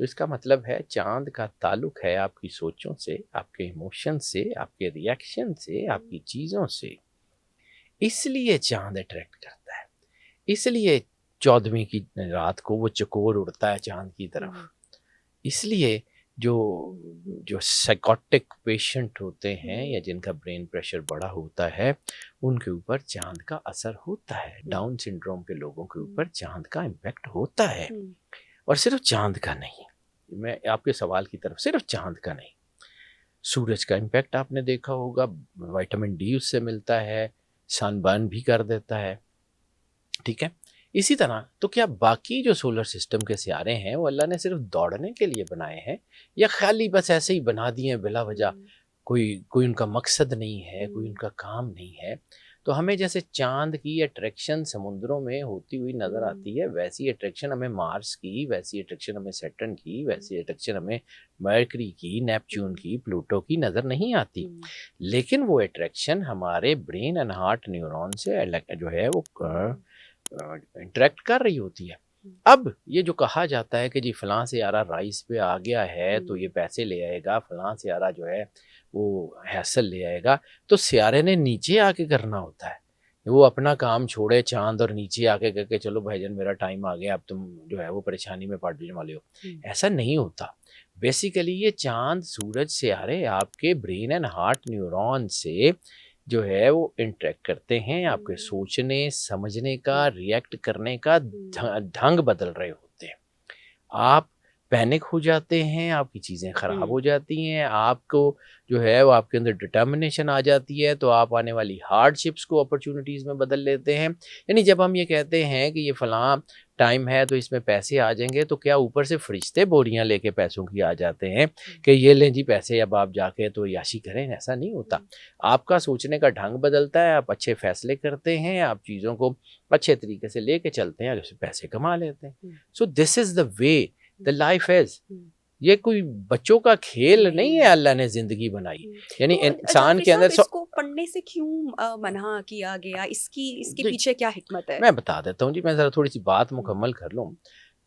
تو اس کا مطلب ہے چاند کا تعلق ہے آپ کی سوچوں سے، آپ کے ایموشن سے، آپ کے ریئیکشن سے، آپ کی چیزوں سے. اس لیے چاند اٹریکٹ کرتا ہے، اس لیے 14ویں کی رات کو وہ چکور اڑتا ہے چاند کی طرف. اس لیے جو سائیکوٹک پیشنٹ ہوتے ہیں یا جن کا برین پریشر بڑا ہوتا ہے ان کے اوپر چاند کا اثر ہوتا ہے. ڈاؤن سنڈروم کے لوگوں کے اوپر چاند کا امپیکٹ ہوتا ہے. اور صرف چاند کا نہیں، میں آپ کے سوال کی طرف، صرف چاند کا نہیں، سورج کا امپیکٹ آپ نے دیکھا ہوگا، وائٹامن ڈی اس سے ملتا ہے، سن برن بھی کر دیتا ہے، ٹھیک ہے. اسی طرح تو کیا باقی جو سولر سسٹم کے سیارے ہیں وہ اللہ نے صرف دوڑنے کے لیے بنائے ہیں، یا خالی بس ایسے ہی بنا دیے ہیں بلا وجہ؟ کوئی ان کا مقصد نہیں ہے، کوئی ان کا کام نہیں ہے. تو ہمیں جیسے چاند کی اٹریکشن سمندروں میں ہوتی ہوئی نظر آتی ہے، ویسی اٹریکشن ہمیں مارس کی، ویسی اٹریکشن ہمیں سیٹرن کی، ویسی اٹریکشن ہمیں مرکری کی، نیپچون کی، پلوٹو کی نظر نہیں آتی. لیکن وہ اٹریکشن ہمارے برین اینڈ ہارٹ نیورون سے جو ہے وہ انٹریکٹ کر رہی ہوتی ہے. اب یہ جو کہا جاتا ہے کہ جی فلاں سیارہ رائز پہ آ گیا ہے تو یہ پیسے لے آئے گا، فلاں سیارہ جو ہے وہ حاصل لے آئے گا، تو سیارے نے نیچے آ کے کرنا ہوتا ہے. وہ اپنا کام چھوڑے چاند اور نیچے آ کے کہہ کے چلو بھائی جان میرا ٹائم آ گیا، اب تم جو ہے وہ پریشانی میں پڑنے والے ہو. ایسا نہیں ہوتا. بیسیکلی یہ چاند، سورج، سیارے آپ کے برین اینڈ ہارٹ نیورون سے جو ہے وہ انٹریکٹ کرتے ہیں، آپ کے سوچنے سمجھنے کا، ریئیکٹ کرنے کا ڈھنگ بدل رہے ہوتے ہیں. آپ پینک ہو جاتے ہیں، آپ کی چیزیں خراب ہو جاتی ہیں، آپ کو جو ہے وہ آپ کے اندر ڈٹرمنیشن آ جاتی ہے، تو آپ آنے والی ہارڈ شپس کو اپرچونٹیز میں بدل لیتے ہیں. یعنی جب ہم یہ کہتے ہیں کہ یہ فلاں ٹائم ہے تو اس میں پیسے آ جائیں گے، تو کیا اوپر سے فرشتے بوریاں لے کے پیسوں کی آ جاتے ہیں کہ یہ لیں جی پیسے، اب آپ جا کے تو یاشی کریں؟ ایسا نہیں ہوتا. آپ کا سوچنے کا ڈھنگ بدلتا ہے، آپ اچھے فیصلے کرتے ہیں، آپ چیزوں کو اچھے طریقے سے لے کے چلتے ہیں اور اس سے پیسے کما لیتے ہیں. سو دس از دا وے the life is. یہ کوئی بچوں کا کھیل نہیں ہے، اللہ نے زندگی بنائی. یعنی انسان کے اندر اس کو پڑھنے سے کیوں منع کیا گیا؟ اس کے پیچھے کیا حکمت ہے؟ میں بتا دیتا ہوں جی، میں ذرا تھوڑی سی بات مکمل کر لوں.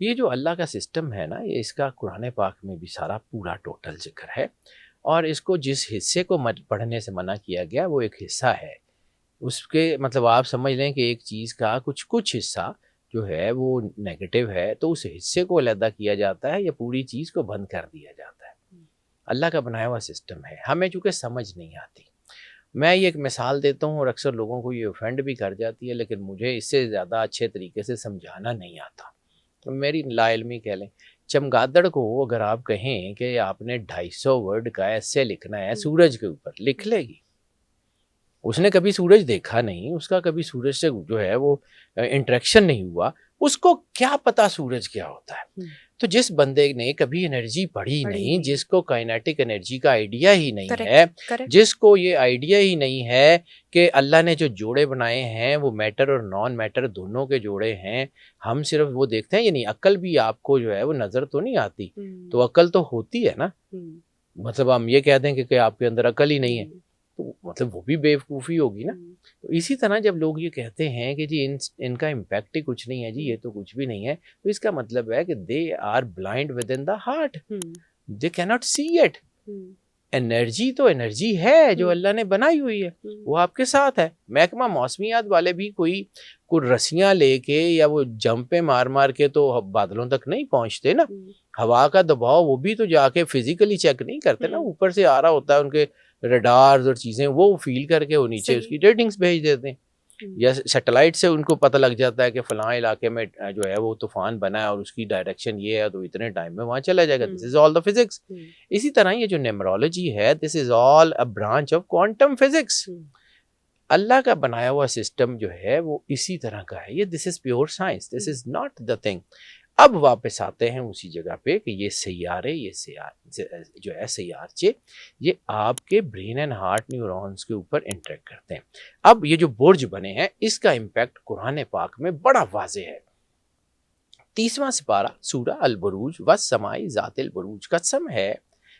یہ جو اللہ کا سسٹم ہے نا، یہ اس کا قرآن پاک میں بھی سارا پورا ٹوٹل ذکر ہے، اور اس کو جس حصے کو پڑھنے سے منع کیا گیا وہ ایک حصہ ہے. اس کے مطلب آپ سمجھ لیں کہ ایک چیز کا کچھ حصہ جو ہے وہ نیگیٹو ہے، تو اس حصے کو علیحدہ کیا جاتا ہے یا پوری چیز کو بند کر دیا جاتا ہے. اللہ کا بنایا ہوا سسٹم ہے، ہمیں چونکہ سمجھ نہیں آتی. میں یہ ایک مثال دیتا ہوں اور اکثر لوگوں کو یہ اوفینڈ بھی کر جاتی ہے، لیکن مجھے اس سے زیادہ اچھے طریقے سے سمجھانا نہیں آتا. میری لا علمی کہہ لیں. چمگادڑ کو اگر آپ کہیں کہ آپ نے 250 ورڈ کا ایسے لکھنا ہے سورج کے اوپر، لکھ لے گی. اس نے کبھی سورج دیکھا نہیں، اس کا کبھی سورج سے جو ہے وہ انٹریکشن نہیں ہوا، اس کو کیا پتا سورج کیا ہوتا ہے. تو جس بندے نے کبھی انرجی پڑھی نہیں، جس کو کائنیٹک انرجی کا آئیڈیا ہی نہیں ہے، جس کو یہ آئیڈیا ہی نہیں ہے کہ اللہ نے جو جوڑے بنائے ہیں وہ میٹر اور نان میٹر دونوں کے جوڑے ہیں، ہم صرف وہ دیکھتے ہیں. یعنی عقل بھی آپ کو جو ہے وہ نظر تو نہیں آتی، تو عقل تو ہوتی ہے نا. مطلب ہم یہ کہہ دیں کہ آپ کے اندر عقل ہی نہیں ہے، تو مطلب وہ بھی بیوقوفی ہوگی نا. تو اسی طرح جب لوگ یہ کہتے ہیں کہ جی ان کا امپیکٹ ہی کچھ نہیں ہے، جی یہ تو کچھ بھی نہیں ہے، تو اس کا مطلب ہے کہ they are blind within the heart, they can not see it. Energy تو انرجی ہے جو اللہ نے بنائی ہوئی ہے، وہ آپ کے ساتھ ہے. محکمہ موسمیات والے بھی کوئی رسیاں لے کے یا وہ جمپیں مار مار کے تو بادلوں تک نہیں پہنچتے نا. ہوا کا دباؤ وہ بھی تو جا کے فزیکلی چیک نہیں کرتے نا، اوپر سے آ رہا ہوتا ہے ان کے ریڈارز اور چیزیں، وہ فیل کر کے وہ نیچے اس کی ریٹنگز بھیج دیتے ہیں. یا سیٹلائٹ سے ان کو پتہ لگ جاتا ہے کہ فلاں علاقے میں جو ہے وہ طوفان بنا ہے اور اس کی ڈائریکشن یہ ہے تو اتنے ٹائم میں وہاں چلا جائے گا. دس از آل دا فزکس. اسی طرح یہ جو نیمرولوجی ہے، this is all a branch of quantum physics. اللہ کا بنایا ہوا سسٹم جو ہے وہ اسی طرح کا ہے. یہ this is pure science, this is not the thing. اب واپس آتے ہیں اسی جگہ پہ کہ یہ سیارے، یہ جو ہے سیارچے، یہ آپ کے برین اینڈ ہارٹ نیورونز کے اوپر انٹریکٹ کرتے ہیں. اب یہ جو برج بنے ہیں اس کا امپیکٹ قرآن پاک میں بڑا واضح ہے. 30واں سپارہ سورہ البروج والسماء ذات البروج، قسم ہے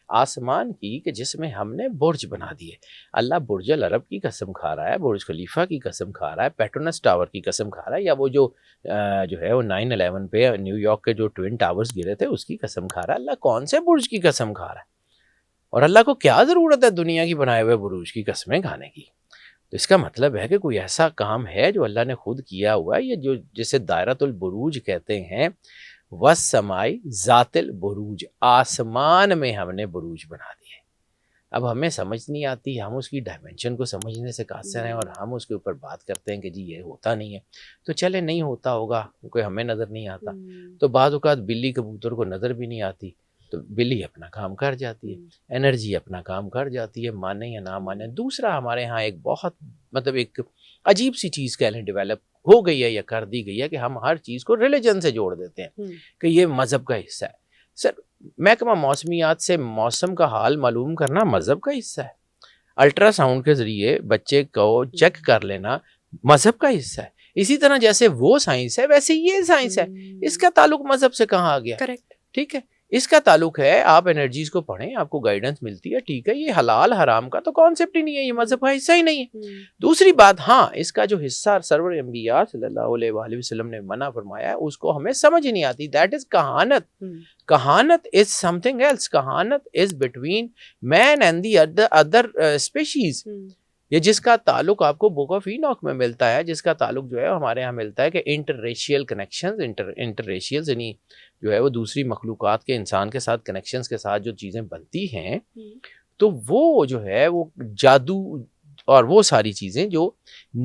آسمان کی کہ جس میں ہم نے برج بنا دیے. اللہ برج العرب کی قسم کھا رہا ہے، برج خلیفہ کی قسم کھا رہا ہے، پیٹرونس ٹاور کی قسم کھا رہا ہے، یا وہ جو ہے وہ 9/11 پہ نیو یارک کے جو ٹوین ٹاورز گرے تھے اس کی قسم کھا رہا ہے. اللہ کون سے برج کی قسم کھا رہا ہے؟ اور اللہ کو کیا ضرورت ہے دنیا کی بنائے ہوئے برج کی قسمیں کھانے کی؟ تو اس کا مطلب ہے کہ کوئی ایسا کام ہے جو اللہ نے خود کیا ہوا ہے، یہ جو جسے دائرۃ البروج کہتے ہیں. والسماء ذات البروج، آسمان میں ہم نے بروج بنا دیے. اب ہمیں سمجھ نہیں آتی، ہم اس کی ڈائمنشن کو سمجھنے سے قاصر ہیں اور ہم اس کے اوپر بات کرتے ہیں کہ جی یہ ہوتا نہیں ہے. تو چلے نہیں ہوتا ہوگا کیونکہ ہمیں نظر نہیں آتا. تو بعض اوقات بلی کبوتر کو نظر بھی نہیں آتی، تو بلی اپنا کام کر جاتی ہے، انرجی اپنا کام کر جاتی ہے، مانے یا نہ مانے۔ دوسرا ہمارے ہاں ایک بہت مطلب ایک عجیب سی چیز کہہ لیں ڈیولپ ہو گئی ہے یا کر دی گئی ہے کہ ہم ہر چیز کو ریلیجن سے جوڑ دیتے ہیں کہ یہ مذہب کا حصہ ہے۔ سر محکمہ موسمیات سے موسم کا حال معلوم کرنا مذہب کا حصہ ہے، الٹرا ساؤنڈ کے ذریعے بچے کو چیک کر لینا مذہب کا حصہ ہے۔ اسی طرح جیسے وہ سائنس ہے ویسے یہ سائنس ہے، اس کا تعلق مذہب سے کہاں آ گیا؟ کریکٹ، ٹھیک ہے، اس کا تعلق ہے، آپ انرجیز کو پڑھیں، آپ کو گائیڈنس ملتی ہے، ٹھیک ہے، یہ حلال حرام کا تو کانسیپٹ ہی نہیں ہے، یہ مذہب کا حصہ ہی نہیں ہے۔ دوسری بات، ہاں اس کا جو حصہ سرور انبیاء صلی اللہ علیہ وآلہ وسلم نے منع فرمایا ہے اس کو ہمیں سمجھ نہیں آتی، دیٹ از کہانت۔ کہانت از سم تھنگ ایلس، کہانت is between man and the other species, یہ جس کا تعلق آپ کو بک آف اینوک میں ملتا ہے، جس کا تعلق جو ہے ہمارے ہاں ملتا ہے کہ انٹر ریشیل کنیکشنز، انٹر ریشیلز یعنی جو ہے وہ دوسری مخلوقات کے انسان کے ساتھ کنیکشنز کے ساتھ جو چیزیں بنتی ہیں، تو وہ جو ہے وہ جادو اور وہ ساری چیزیں جو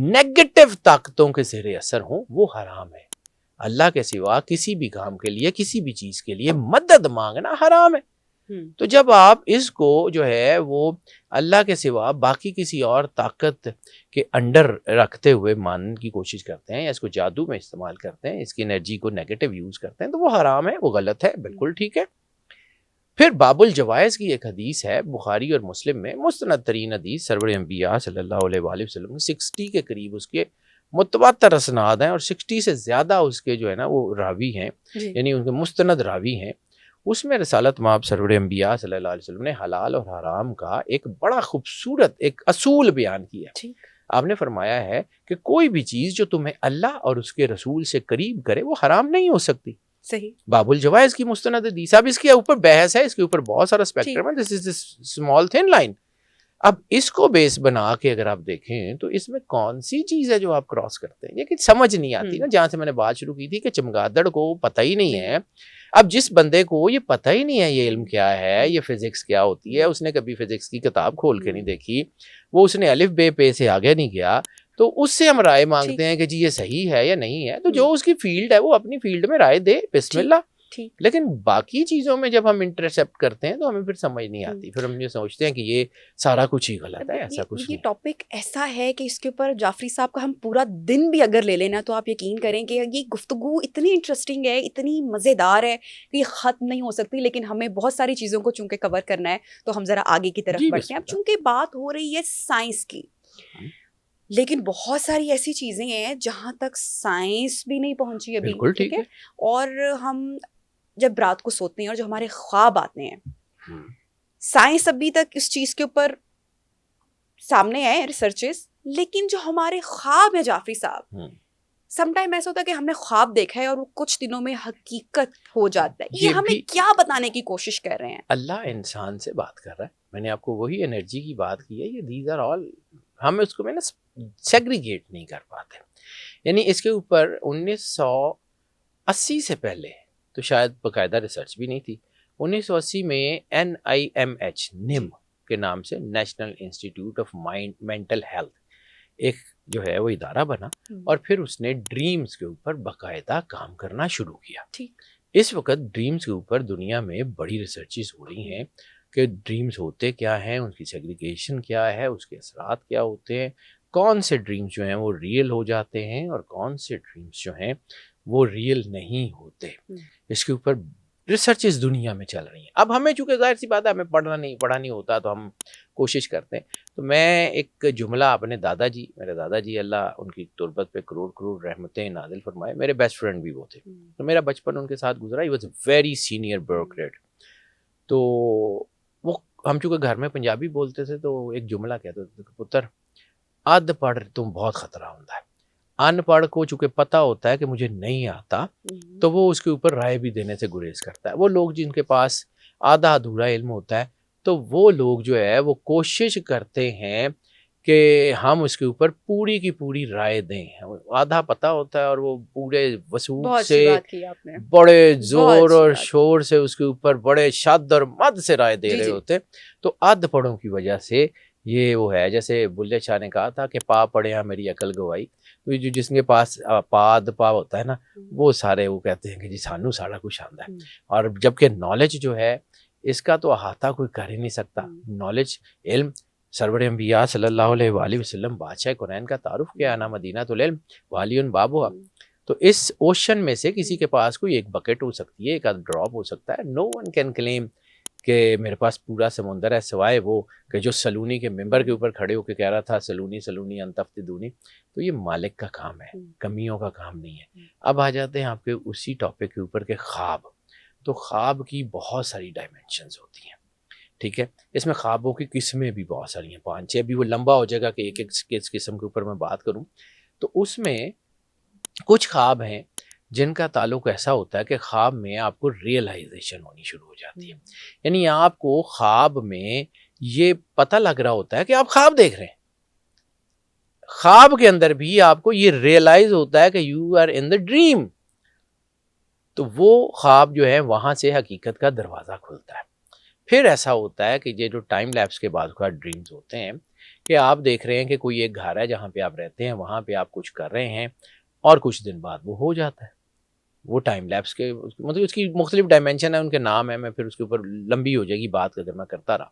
نیگیٹو طاقتوں کے زیر اثر ہوں وہ حرام ہے۔ اللہ کے سوا کسی بھی کام کے لیے، کسی بھی چیز کے لیے مدد مانگنا حرام ہے۔ تو جب آپ اس کو جو ہے وہ اللہ کے سوا باقی کسی اور طاقت کے انڈر رکھتے ہوئے ماننے کی کوشش کرتے ہیں یا اس کو جادو میں استعمال کرتے ہیں، اس کی انرجی کو نیگیٹو یوز کرتے ہیں، تو وہ حرام ہے، وہ غلط ہے، بالکل ٹھیک ہے۔ پھر باب الجوائز کی ایک حدیث ہے بخاری اور مسلم میں، مستند ترین حدیث، سرور انبیاء صلی اللہ علیہ وآلہ وسلم 60 کے قریب اس کے متواتر اسناد ہیں اور 60 سے زیادہ اس کے جو ہے نا وہ راوی ہیں، یعنی ان کے مستند راوی ہیں۔ اس میں رسالت مآب سرور انبیاء صلی اللہ علیہ وسلم نے حلال اور حرام کا ایک بڑا خوبصورت ایک اصول بیان کیا۔ آپ نے فرمایا ہے کہ کوئی بھی چیز جو تمہیں اللہ اور اس کے رسول سے قریب کرے وہ حرام نہیں ہو سکتی۔ صحیح، باب الجوائز کی مستند حدیث۔ اب اس کے اوپر بحث ہے، اس کے اوپر بہت سارا اسپیکٹرم ہے، this is small thin line. اب اس کو بیس بنا کے اگر آپ دیکھیں تو اس میں کون سی چیز ہے جو آپ کراس کرتے ہیں، یہ کہ سمجھ نہیں آتی نا، جہاں سے میں نے بات شروع کی تھی کہ چمگادڑ کو پتہ ہی نہیں ہے۔ اب جس بندے کو یہ پتہ ہی نہیں ہے یہ علم کیا ہے، یہ فزکس کیا ہوتی ہے، اس نے کبھی فزکس کی کتاب کھول کے نہیں دیکھی، وہ اس نے الف بے پے سے آگے نہیں گیا، تو اس سے ہم رائے مانگتے ہیں کہ جی یہ صحیح ہے یا نہیں ہے، تو جو اس کی فیلڈ ہے وہ اپنی فیلڈ میں رائے دے، بسم اللہ۔ لیکن باقی چیزوں میں جب ہم انٹرسپٹ کرتے ہیں تو ہمیں پھر سمجھ نہیں آتی، پھر ہم یہ سوچتے ہیں کہ یہ سارا کچھ ہی غلط ہے، ایسا کچھ نہیں۔ یہ ٹاپک ایسا ہے کہ اس کے اوپر جعفری صاحب کا ہم پورا دن بھی اگر لے لینا تو آپ یقین کریں کہ یہ گفتگو اتنی انٹرسٹنگ ہے، اتنی مزیدار ہے کہ یہ ختم نہیں ہو سکتی، لیکن ہمیں بہت ساری چیزوں کو چونکہ کور کرنا ہے تو ہم ذرا آگے کی طرف بڑھتے ہیں۔ اب چونکہ بات ہو رہی ہے سائنس کی، لیکن بہت ساری ایسی چیزیں ہیں جہاں تک سائنس بھی نہیں پہنچی ابھی، ٹھیک ہے، اور ہم جب رات کو سوتے ہیں اور جو ہمارے خواب آتے ہیں، سائنس ابھی تک اس چیز کے اوپر سامنے ہے ریسرچز، لیکن جو ہمارے خواب ہیں جعفری صاحب، سم ٹائم ایسا ہوتا ہے کہ ہم نے خواب دیکھا ہے اور وہ کچھ دنوں میں حقیقت ہو جاتا ہے، یہ ہمیں کیا بتانے کی کوشش کر رہے ہیں؟ اللہ انسان سے بات کر رہا ہے، میں نے آپ کو وہی انرجی کی بات کی ہے، یہ دیز آر آل، ہم اس کو میں نا سیگریگیٹ نہیں کر پاتے، یعنی اس کے اوپر 1980 سے پہلے تو شاید باقاعدہ ریسرچ بھی نہیں تھی۔ 1980 میں NIMH نم کے نام سے national institute of mental health ایک جو ہے وہ ادارہ بنا، اور پھر اس نے ڈریمز کے اوپر باقاعدہ کام کرنا شروع کیا۔ اس وقت ڈریمز کے اوپر دنیا میں بڑی ریسرچز ہو رہی ہیں کہ ڈریمز ہوتے کیا ہیں، ان کی سیگریگیشن کیا ہے، اس کے اثرات کیا ہوتے ہیں، کون سے ڈریمز جو ہیں وہ ریئل ہو جاتے ہیں اور کون سے ڈریمز جو ہیں وہ ریئل نہیں ہوتے۔ اس کے اوپر ریسرچز دنیا میں چل رہی ہیں۔ اب ہمیں چونکہ ظاہر سی بات ہے ہمیں پڑھا نہیں ہوتا تو ہم کوشش کرتے ہیں، تو میں ایک جملہ اپنے میرے دادا جی اللہ ان کی تربت پہ کروڑ کروڑ رحمتیں نازل فرمائے، میرے بیسٹ فرینڈ بھی وہ تھے، تو میرا بچپن ان کے ساتھ گزرا، he was a very senior bureaucrat. تو وہ ہم چونکہ گھر میں پنجابی بولتے تھے تو ایک جملہ کہتے تھے کہ پتر اد پڑھ تم بہت خطرہ ہوتا ہے، ان پڑھ کو چونکہ پتہ ہوتا ہے کہ مجھے نہیں آتا تو وہ اس کے اوپر رائے بھی دینے سے گریز کرتا ہے۔ وہ لوگ جن کے پاس آدھا ادھورا علم ہوتا ہے تو وہ لوگ جو ہے وہ کوشش کرتے ہیں کہ ہم اس کے اوپر پوری کی پوری رائے دیں، آدھا پتہ ہوتا ہے اور وہ پورے وسوخ سے بڑے زور اور شور سے اس کے اوپر بڑے شد اور مد سے رائے دے رہے ہوتے، تو اد پڑھوں کی وجہ سے یہ وہ ہے، جیسے بلے شاہ نے کہا تھا کہ پا پڑھیا میری عقل گوائی، تو جو جس کے پاس پا ہوتا ہے نا وہ سارے وہ کہتے ہیں کہ جی سانو سارا کچھ آتا ہے، اور جبکہ نالج جو ہے اس کا تو احاطہ کوئی کر ہی نہیں سکتا. نالج، علم، سرور انبیاء صلی اللہ علیہ وآلہ وسلم بادشاہ کونین کا تعارف کیا نا مدینہ العلم والی بابوا. تو اس اوشن میں سے کسی کے پاس کوئی ایک بکٹ ہو سکتی ہے، ایک آدھ ڈراپ ہو سکتا ہے. نو ون کین کلیم کہ میرے پاس پورا سمندر ہے، سوائے وہ کہ جو سلونی کے ممبر کے اوپر کھڑے ہو کے کہہ رہا تھا سلونی سلونی انتفتدونی. تو یہ مالک کا کام ہے، کمیوں کا کام نہیں ہے. اب آ جاتے ہیں آپ کے اسی ٹاپک کے اوپر کہ خواب. تو خواب کی بہت ساری ڈائمینشنز ہوتی ہیں، ٹھیک ہے. اس میں خوابوں کی قسمیں بھی بہت ساری ہیں، 5-6. ابھی وہ لمبا ہو جائے گا کہ ایک ایک قسم کے اوپر میں بات کروں. تو اس میں کچھ خواب ہیں جن کا تعلق ایسا ہوتا ہے کہ خواب میں آپ کو ریئلائزیشن ہونی شروع ہو جاتی ہے. یعنی آپ کو خواب میں یہ پتہ لگ رہا ہوتا ہے کہ آپ خواب دیکھ رہے ہیں. خواب کے اندر بھی آپ کو یہ ریئلائز ہوتا ہے کہ you are in the dream. تو وہ خواب جو ہے وہاں سے حقیقت کا دروازہ کھلتا ہے. پھر ایسا ہوتا ہے کہ یہ جو ٹائم لیپس کے بعد کا ڈریمز ہوتے ہیں کہ آپ دیکھ رہے ہیں کہ کوئی ایک گھر ہے جہاں پہ آپ رہتے ہیں، وہاں پہ آپ کچھ کر رہے ہیں اور کچھ دن بعد وہ ہو جاتا ہے. وہ ٹائم لیپس کے مطلب اس کی مختلف ڈائمینشن ہے، ان کے نام ہے، میں پھر اس کے اوپر لمبی ہو جائے گی بات اگر میں کرتا رہا.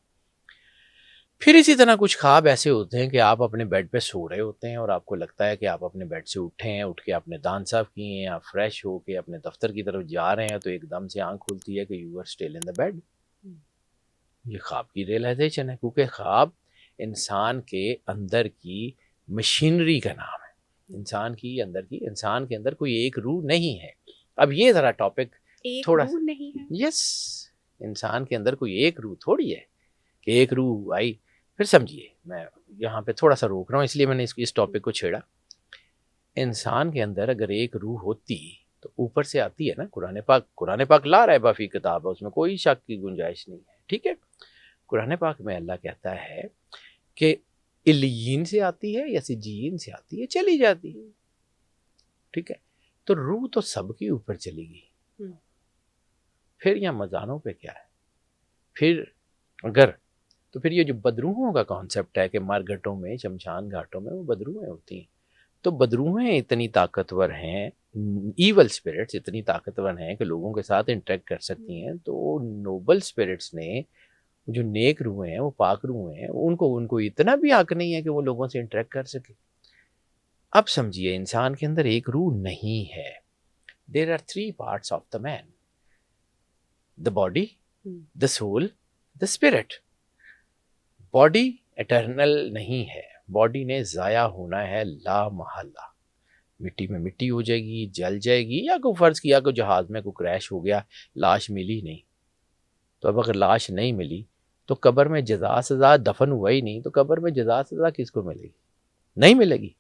پھر اسی طرح کچھ خواب ایسے ہوتے ہیں کہ آپ اپنے بیڈ پہ سو رہے ہوتے ہیں اور آپ کو لگتا ہے کہ آپ اپنے بیڈ سے اٹھے ہیں، اٹھ کے اپنے دانت صاف کیے ہیں، آپ فریش ہو کے اپنے دفتر کی طرف جا رہے ہیں، تو ایک دم سے آنکھ کھلتی ہے کہ you are still in the bed. یہ خواب کی ریئلائزیشن ہے، کیونکہ خواب انسان کے اندر کی مشینری کا نام ہے. انسان کے اندر کوئی ایک روح نہیں ہے. اب یہ ذرا ٹاپک تھوڑا روح نہیں ہے. یس، انسان کے اندر کوئی ایک روح تھوڑی ہے کہ ایک روح آئی. پھر سمجھیے، میں یہاں پہ تھوڑا سا روک رہا ہوں اس لیے میں نے اس ٹاپک کو چھیڑا. انسان کے اندر اگر ایک روح ہوتی تو اوپر سے آتی ہے نا. قرآن پاک لا رہا ہے بافی کتاب ہے، اس میں کوئی شک کی گنجائش نہیں ہے، ٹھیک ہے. قرآن پاک میں اللہ کہتا ہے کہ الیین سے آتی ہے یا سجین سے آتی ہے، چلی جاتی ہے، ٹھیک ہے. تو روح تو سب کی اوپر چلی گئی. پھر یہاں مزانوں پہ کیا ہے؟ پھر اگر تو پھر یہ جو بدروحوں کا کانسیپٹ ہے کہ مرگھٹوں میں، شمشان گھاٹوں میں وہ بدروحیں ہوتی ہیں. تو بدروحیں اتنی طاقتور ہیں، ایول اسپرٹس اتنی طاقتور ہیں کہ لوگوں کے ساتھ انٹریکٹ کر سکتی ہیں. تو نوبل اسپرٹس نے جو نیک روحیں ہیں، وہ پاک روحیں ہیں، ان کو اتنا بھی حق نہیں ہے کہ وہ لوگوں سے انٹریکٹ کر سکے. اب سمجھیے، انسان کے اندر ایک روح نہیں ہے. There are 3 parts of the man: the body, the soul, the spirit. Body eternal نہیں ہے، باڈی نے ضائع ہونا ہے لا محالہ. مٹی میں مٹی ہو جائے گی، جل جائے گی، یا کوئی فرض کیا کہ جہاز میں کوئی کریش ہو گیا، لاش ملی نہیں. تو اب اگر لاش نہیں ملی تو قبر میں جزا سزا دفن ہوا ہی نہیں، تو قبر میں جزا سزا کس کو ملے گی؟ نہیں ملے گی.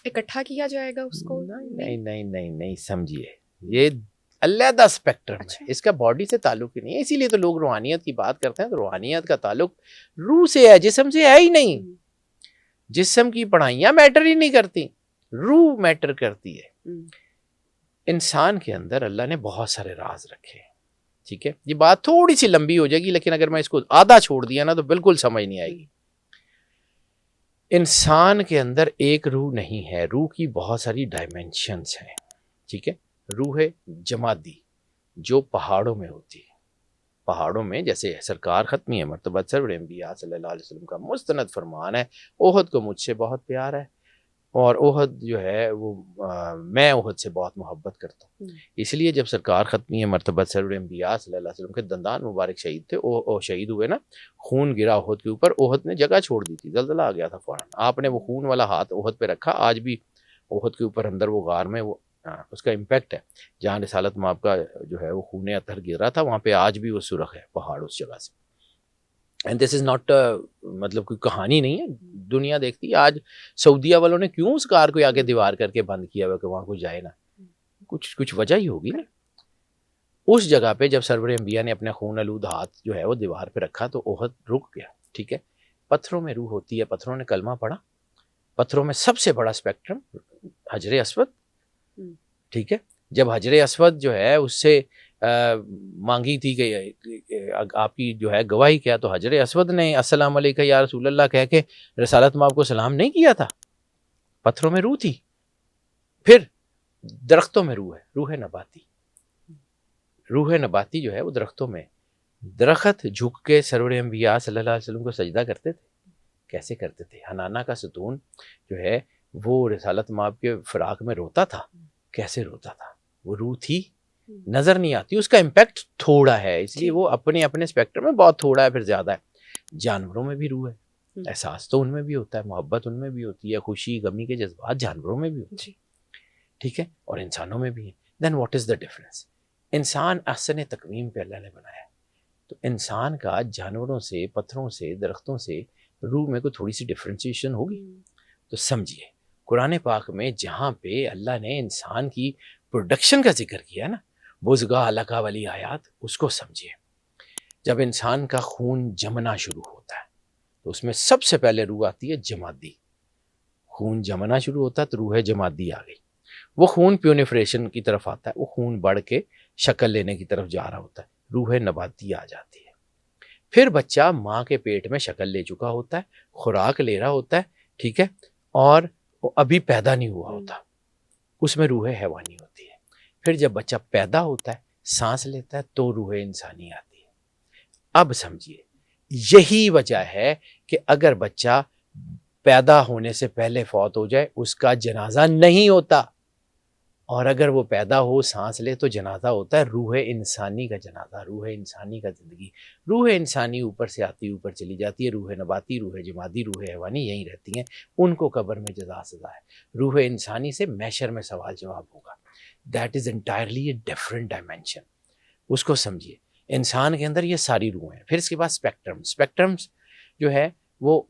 اکٹھا کیا جائے گا اس کو؟ نہیں سمجھیے، یہ علیحدہ اسپیکٹرم ہے، اس کا باڈی سے تعلق ہی نہیں ہے. اسی لیے تو لوگ روحانیت کی بات کرتے ہیں. تو روحانیت کا تعلق روح سے ہے، جسم سے ہے ہی نہیں. جسم کی پڑھائیاں میٹر ہی نہیں کرتی، روح میٹر کرتی ہے. انسان کے اندر اللہ نے بہت سارے راز رکھے، ٹھیک ہے. یہ بات تھوڑی سی لمبی ہو جائے گی، لیکن اگر میں اس کو آدھا چھوڑ دیا نا تو بالکل سمجھ نہیں آئے گی. انسان کے اندر ایک روح نہیں ہے، روح کی بہت ساری ڈائمینشنز ہیں، ٹھیک ہے. روح جمادی جو پہاڑوں میں ہوتی ہے. پہاڑوں میں جیسے سرکار ختمی مرتبہ سرور انبیاء صلی اللہ علیہ وسلم کا مستند فرمان ہے، احد کو مجھ سے بہت پیار ہے، اور احد جو ہے وہ میں احد سے بہت محبت کرتا ہوں. اس لیے جب سرکار ختمی مرتبہ سرور انبیاء صلی اللہ علیہ وسلم کے دندان مبارک شہید تھے، وہ شہید ہوئے نا، خون گرا احد کے اوپر، احد نے جگہ چھوڑ دی تھی، زلزلہ آ گیا تھا فوراً. آپ نے وہ خون والا ہاتھ احد پہ رکھا. آج بھی احد کے اوپر اندر وہ غار میں وہ اس کا امپیکٹ ہے، جہاں رسالت مآب کا جو ہے وہ خون اطہر گر رہا تھا، وہاں پہ آج بھی وہ سرخ ہے پہاڑ اس جگہ سے. اینڈ دس از ناٹ مطلب کوئی کہانی نہیں ہے، دنیا دیکھتی ہے. آج سعودیہ والوں نے کیوں اس کار کو آگے دیوار کر کے بند کیا ہوا کہ وہاں کوئی جائے نا؟ کچھ وجہ ہی ہوگی نا. اس جگہ پہ جب سرور انبیاء نے اپنے خون آلود ہاتھ جو ہے وہ دیوار پہ رکھا تو احد رک گیا، ٹھیک ہے. پتھروں میں روح ہوتی ہے، پتھروں نے کلمہ پڑھا. پتھروں میں سب سے بڑا اسپیکٹرم حجر اسود، ٹھیک ہے. جب حجر اسود جو ہے اس سے مانگی تھی کہ آپ کی جو ہے گواہی کیا، تو حجر اسود نے السلام علیکہ یا رسول اللہ کہہ کے رسالت مآب کو سلام نہیں کیا تھا. پتھروں میں روح تھی. پھر درختوں میں روح ہے، روح نباتی جو ہے وہ درختوں میں درخت جھک کے سرور انبیاء صلی اللہ علیہ وسلم کو سجدہ کرتے تھے. کیسے کرتے تھے؟ حنانہ کا ستون جو ہے وہ رسالت مآب کے فراق میں روتا تھا. کیسے روتا تھا؟ وہ روح تھی، نظر نہیں آتی، اس کا امپیکٹ تھوڑا ہے، اس لیے وہ اپنے اپنے اسپیکٹرم میں بہت تھوڑا ہے، پھر زیادہ ہے. جانوروں میں بھی روح ہے، احساس تو ان میں بھی ہوتا ہے، محبت ان میں بھی ہوتی ہے، خوشی غمی کے جذبات جانوروں میں بھی ہوتے ہیں، ٹھیک ہے، اور انسانوں میں بھی ہے. دین واٹ از دا ڈفرینس؟ انسان احسن تقویم پہ اللہ نے بنایا ہے، تو انسان کا جانوروں سے، پتھروں سے، درختوں سے روح میں کوئی تھوڑی سی ڈفرینسیشن ہوگی. تو سمجھیے قرآن پاک میں جہاں پہ اللہ نے انسان کی پروڈکشن کا ذکر کیا نا، بزگاہ علقہ والی آیات، اس کو سمجھیے. جب انسان کا خون جمنا شروع ہوتا ہے تو اس میں سب سے پہلے روح آتی ہے جمادی. خون جمنا شروع ہوتا ہے تو روح جمادی آ گئی. وہ خون پیونیفریشن کی طرف آتا ہے، وہ خون بڑھ کے شکل لینے کی طرف جا رہا ہوتا ہے، روح نباتی آ جاتی ہے. پھر بچہ ماں کے پیٹ میں شکل لے چکا ہوتا ہے، خوراک لے رہا ہوتا ہے، ٹھیک ہے، اور وہ ابھی پیدا نہیں ہوا ہوتا، اس میں روح حیوانی ہوتی ہے. پھر جب بچہ پیدا ہوتا ہے، سانس لیتا ہے، تو روح انسانی آتی ہے. اب سمجھیے یہی وجہ ہے کہ اگر بچہ پیدا ہونے سے پہلے فوت ہو جائے اس کا جنازہ نہیں ہوتا، اور اگر وہ پیدا ہو سانس لے تو جنازہ ہوتا ہے. روح انسانی کا جنازہ، روح انسانی کا زندگی. روح انسانی اوپر سے آتی اوپر چلی جاتی ہے، روح نباتی، روح جمادی، روح حیوانی یہیں رہتی ہیں، ان کو قبر میں جزا سزا ہے. روح انسانی سے محشر میں سوال جواب ہوگا. That is entirely a different dimension. اس کو سمجھیے. انسان کے اندر یہ ساری روحیں ہیں. پھر اس کے بعد اسپیکٹرمز جو ہے وہ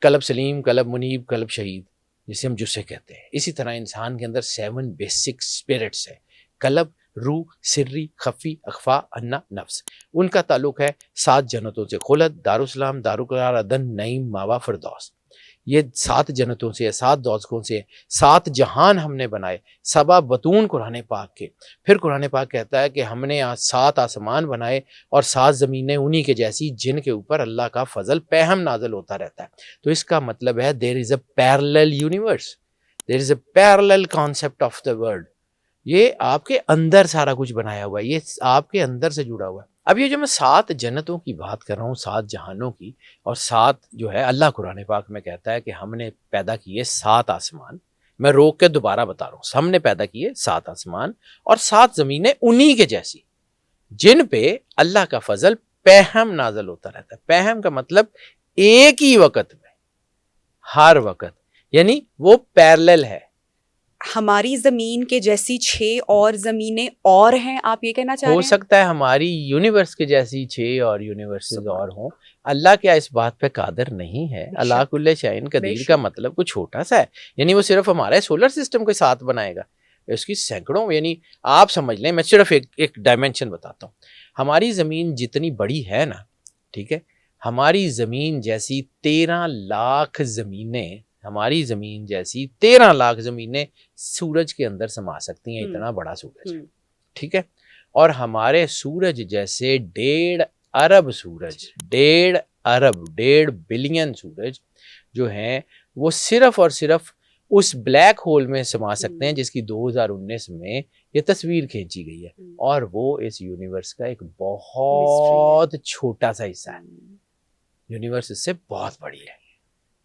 قلب سلیم، قلب منیب، قلب شہید، جسے ہم جسے کہتے ہیں. اسی طرح انسان کے اندر 7 بیسک اسپرٹس ہیں: قلب، روح، سری، خفی، اخفا، انا، نفس. ان کا تعلق ہے 7 جنتوں سے: خلد، دارالسلام، دارالقرار، عدن، نعیم، ماوا، فردوس. یہ 7 جنتوں سے ہے، 7 دوزخوں سے ہے، 7 جہان ہم نے بنائے، 7 بطون قرآن پاک کے. پھر قرآن پاک کہتا ہے کہ ہم نے 7 آسمان بنائے اور 7 زمینیں انہی کے جیسی جن کے اوپر اللہ کا فضل پہم نازل ہوتا رہتا ہے. تو اس کا مطلب ہے there is a parallel universe, there is a parallel concept of the world. یہ آپ کے اندر سارا کچھ بنایا ہوا ہے، یہ آپ کے اندر سے جڑا ہوا ہے. اب یہ جو میں 7 جنتوں کی بات کر رہا ہوں، 7 جہانوں کی، اور 7 جو ہے اللہ قرآن پاک میں کہتا ہے کہ ہم نے پیدا کیے 7 آسمان. میں روک کے دوبارہ بتا رہا ہوں، ہم نے پیدا کیے 7 آسمان اور 7 زمینیں انہی کے جیسی جن پہ اللہ کا فضل پہم نازل ہوتا رہتا ہے. پہم کا مطلب ایک ہی وقت میں، ہر وقت، یعنی وہ پیرلل ہے. ہماری زمین کے جیسی 6 اور زمینیں اور ہیں، آپ یہ کہنا چاہ رہے ہو ہیں؟ سکتا ہے ہماری یونیورس کے جیسی 6 اور یونیورسز اور ہوں. اللہ کیا اس بات پہ قادر نہیں ہے؟ اللہ کل شیء قدیر کا مطلب کوئی چھوٹا سا ہے، یعنی وہ صرف ہمارے سولر سسٹم کے ساتھ بنائے گا، اس کی سینکڑوں، یعنی آپ سمجھ لیں. میں صرف ایک ڈائمینشن بتاتا ہوں. ہماری زمین جتنی بڑی ہے نا، ٹھیک ہے، ہماری زمین جیسی 13 لاکھ زمینیں، ہماری زمین جیسی 13 لاکھ زمینیں سورج کے اندر سما سکتی ہیں. اتنا بڑا سورج، ٹھیک ہے. اور ہمارے سورج جیسے 1.5 ارب سورج، 1.5 بلین سورج جو ہیں، وہ صرف اور صرف اس بلیک ہول میں سما سکتے ہیں جس کی 2019 میں یہ تصویر کھینچی گئی ہے. اور وہ اس یونیورس کا ایک بہت چھوٹا سا حصہ ہے. یونیورس اس سے بہت بڑی ہے،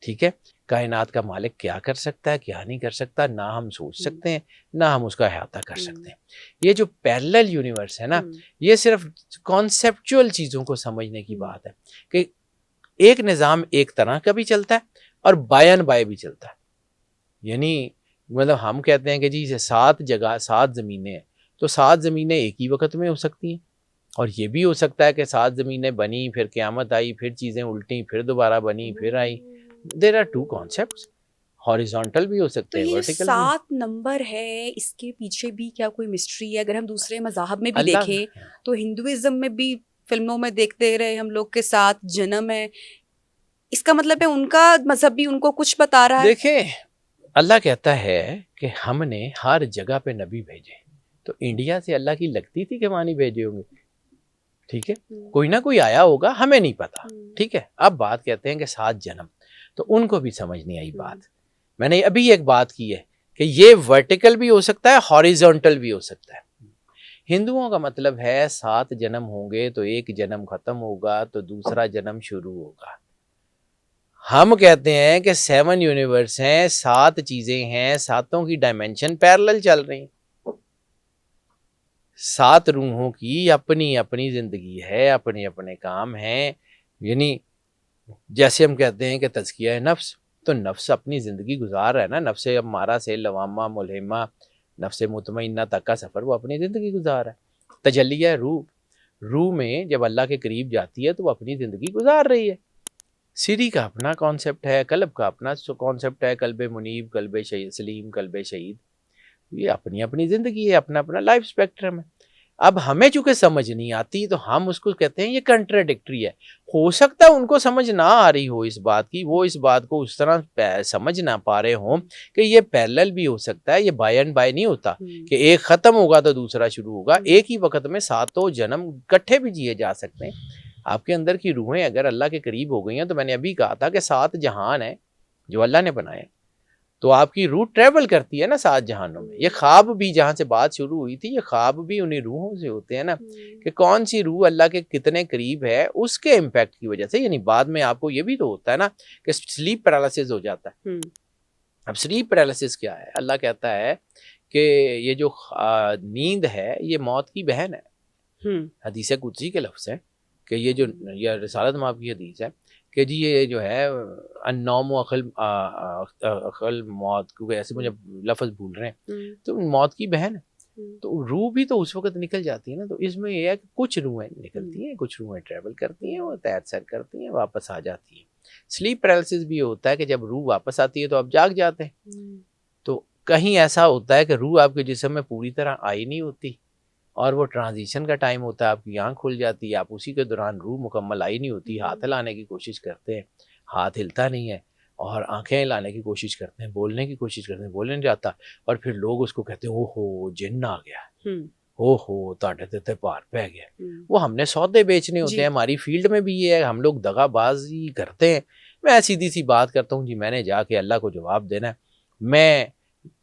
ٹھیک ہے. کائنات کا مالک کیا کر سکتا ہے، کیا نہیں کر سکتا، نہ ہم سوچ سکتے ہیں، نہ ہم اس کا احاطہ کر سکتے ہیں. یہ جو پیرلل یونیورس ہے نا، یہ صرف کانسیپچول چیزوں کو سمجھنے کی بات ہے کہ ایک نظام ایک طرح کا بھی چلتا ہے اور بائن بائے بھی چلتا ہے. یعنی مطلب ہم کہتے ہیں کہ جی 7 جگہ 7 زمینیں ہیں، تو 7 زمینیں ایک ہی وقت میں ہو سکتی ہیں. اور یہ بھی ہو سکتا ہے کہ 7 زمینیں بنی، پھر قیامت آئی، پھر چیزیں الٹیں، پھر دوبارہ بنی، پھر آئی. There are 2 concepts. ہاریزونٹل بھی ہو سکتے ہیں، تو یہ ورٹیکل بھی. 7 نمبر ہے، اس کے پیچھے بھی کیا کوئی مسٹری ہے؟ اگر ہم دوسرے مذاہب میں بھی اللہ دیکھیں تو ہندوازم میں بھی فلموں میں دیکھتے رہے ہم لوگ کے 7 جنم ہے. اس کا مطلب ہے ان کا مذہب بھی ان کو کچھ بتا رہا ہے. دیکھیں اللہ کہتا ہے کہ ہم نے ہر جگہ پہ نبی بھیجے. تو انڈیا سے اللہ کی لگتی تھی کہ وہاں نہیں بھیجے ہوں گے، ٹھیک ہے، کوئی نہ کوئی آیا ہوگا، ہمیں نہیں پتا، ٹھیک ہے. اب بات کہتے ہیں کہ 7 جنم، تو ان کو بھی سمجھ نہیں آئی بات. میں نے ابھی ایک بات کی ہے کہ یہ ورٹیکل بھی ہو سکتا ہے، ہاریزونٹل بھی ہو سکتا ہے. ہندوؤں کا مطلب ہے 7 جنم ہوں گے تو ایک جنم ختم ہوگا تو دوسرا جنم شروع ہوگا. ہم کہتے ہیں کہ 7 یونیورس ہیں، 7 چیزیں ہیں، 7 کی ڈائمینشن پیرلل چل رہی ہیں. 7 روحوں کی اپنی اپنی زندگی ہے، اپنے اپنے کام ہیں. یعنی جیسے ہم کہتے ہیں کہ تزکیہ نفس، تو نفس اپنی زندگی گزار رہا ہے نا. نفس امارہ سے لوامہ ملہمہ نفس مطمئنہ تک کا سفر وہ اپنی زندگی گزار رہا ہے. تجلیہ روح، روح میں جب اللہ کے قریب جاتی ہے تو وہ اپنی زندگی گزار رہی ہے. سری کا اپنا کانسیپٹ ہے، قلب کا اپنا کانسیپٹ ہے، قلب منیب، قلب شہید سلیم، قلب شہید. یہ اپنی اپنی زندگی ہے، اپنا اپنا لائف اسپیکٹرم ہے. اب ہمیں چونکہ سمجھ نہیں آتی تو ہم اس کو کہتے ہیں یہ کنٹراڈکٹری ہے. ہو سکتا ہے ان کو سمجھ نہ آ رہی ہو اس بات کی، وہ اس بات کو اس طرح سمجھ نہ پا رہے ہوں کہ یہ پیرلل بھی ہو سکتا ہے، یہ بائی اینڈ بائی نہیں ہوتا کہ ایک ختم ہوگا تو دوسرا شروع ہوگا. ایک ہی وقت میں 7 جنم اکٹھے بھی جیے جا سکتے ہیں. آپ کے اندر کی روحیں اگر اللہ کے قریب ہو گئی ہیں تو میں نے ابھی کہا تھا کہ 7 جہان ہیں جو اللہ نے بنائے، تو آپ کی روح ٹریول کرتی ہے نا 7 جہانوں میں. یہ خواب بھی جہاں سے بات شروع ہوئی تھی، یہ خواب بھی انہیں روحوں سے ہوتے ہیں نا، کہ کون سی روح اللہ کے کتنے قریب ہے اس کے امپیکٹ کی وجہ سے. یعنی بعد میں آپ کو یہ بھی تو ہوتا ہے نا کہ سلیپ پیرالسس ہو جاتا ہے. اب سلیپ پیرالسس کیا ہے؟ اللہ کہتا ہے کہ یہ جو نیند ہے یہ موت کی بہن ہے. حدیث قدسی کے لفظ ہے کہ یہ جو یہ رسالت مآب کی حدیث ہے کہ جی یہ جو ہے النوم و عقل موت، کیونکہ ایسے مجھے لفظ بھول رہے ہیں، تو موت کی بہن ہے. تو روح بھی تو اس وقت نکل جاتی ہے نا. تو اس میں یہ ہے کہ کچھ روحیں نکلتی ہیں، کچھ روحیں ٹریول کرتی ہیں، وہ تحت سیر کرتی ہیں، واپس آ جاتی ہیں. سلیپ پیرالسس بھی ہوتا ہے کہ جب روح واپس آتی ہے تو آپ جاگ جاتے ہیں. تو کہیں ایسا ہوتا ہے کہ روح آپ کے جسم میں پوری طرح آئی نہیں ہوتی اور وہ ٹرانزیشن کا ٹائم ہوتا ہے، آپ کی آنکھ کھل جاتی ہے، آپ اسی کے دوران روح مکمل آئی نہیں ہوتی. ہاتھ ہلانے کی کوشش کرتے ہیں، ہاتھ ہلتا نہیں ہے، اور آنکھیں ہلانے کی کوشش کرتے ہیں، بولنے کی کوشش کرتے ہیں، بول نہیں جاتا. اور پھر لوگ اس کو کہتے ہیں او ہو جن آ گیا، او ہو تاڑے تے پار پہ گیا. وہ ہم نے سودے بیچنے ہوتے ہیں. ہماری فیلڈ میں بھی یہ ہے، ہم لوگ دغا بازی کرتے ہیں. میں سیدھی سی بات کرتا ہوں جی، میں نے جا کے اللہ کو جواب دینا ہے، میں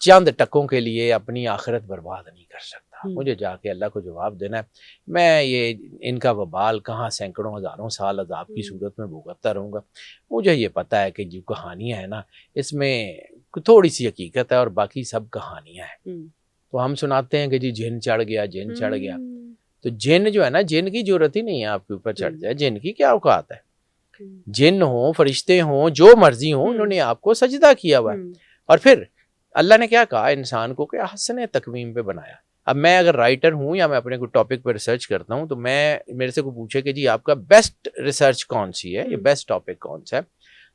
چند ٹکوں کے لیے اپنی آخرت برباد نہیں کر سکتا. مجھے جا کے اللہ کو جواب دینا ہے. میں یہ ان کا وبال کہاں سینکڑوں ہزاروں سال عذاب کی صورت میں بھگتتا رہوں گا. مجھے یہ پتہ ہے کہ جو کہانیاں ہیں نا اس میں تھوڑی سی حقیقت ہے اور باقی سب کہانیاں ہیں. تو ہم سناتے ہیں کہ جی جن چڑھ گیا، جن چڑھ گیا. تو جن جو ہے نا، جن کی ضرورت ہی نہیں ہے آپ کے اوپر چڑھ جائے. جن کی کیا اوقات ہے؟ جن ہوں، فرشتے ہوں، جو مرضی ہوں، انہوں نے آپ کو سجدہ کیا ہوا ہے. اور پھر اللہ نے کیا کہا انسان کو کہ حسن تقویم پہ بنایا. اب میں اگر رائٹر ہوں یا میں اپنے کوئی ٹاپک پہ ریسرچ کرتا ہوں تو میں میرے سے کوئی پوچھے کہ جی آپ کا بیسٹ ریسرچ کون سی ہے، یہ بیسٹ ٹاپک کون سا ہے،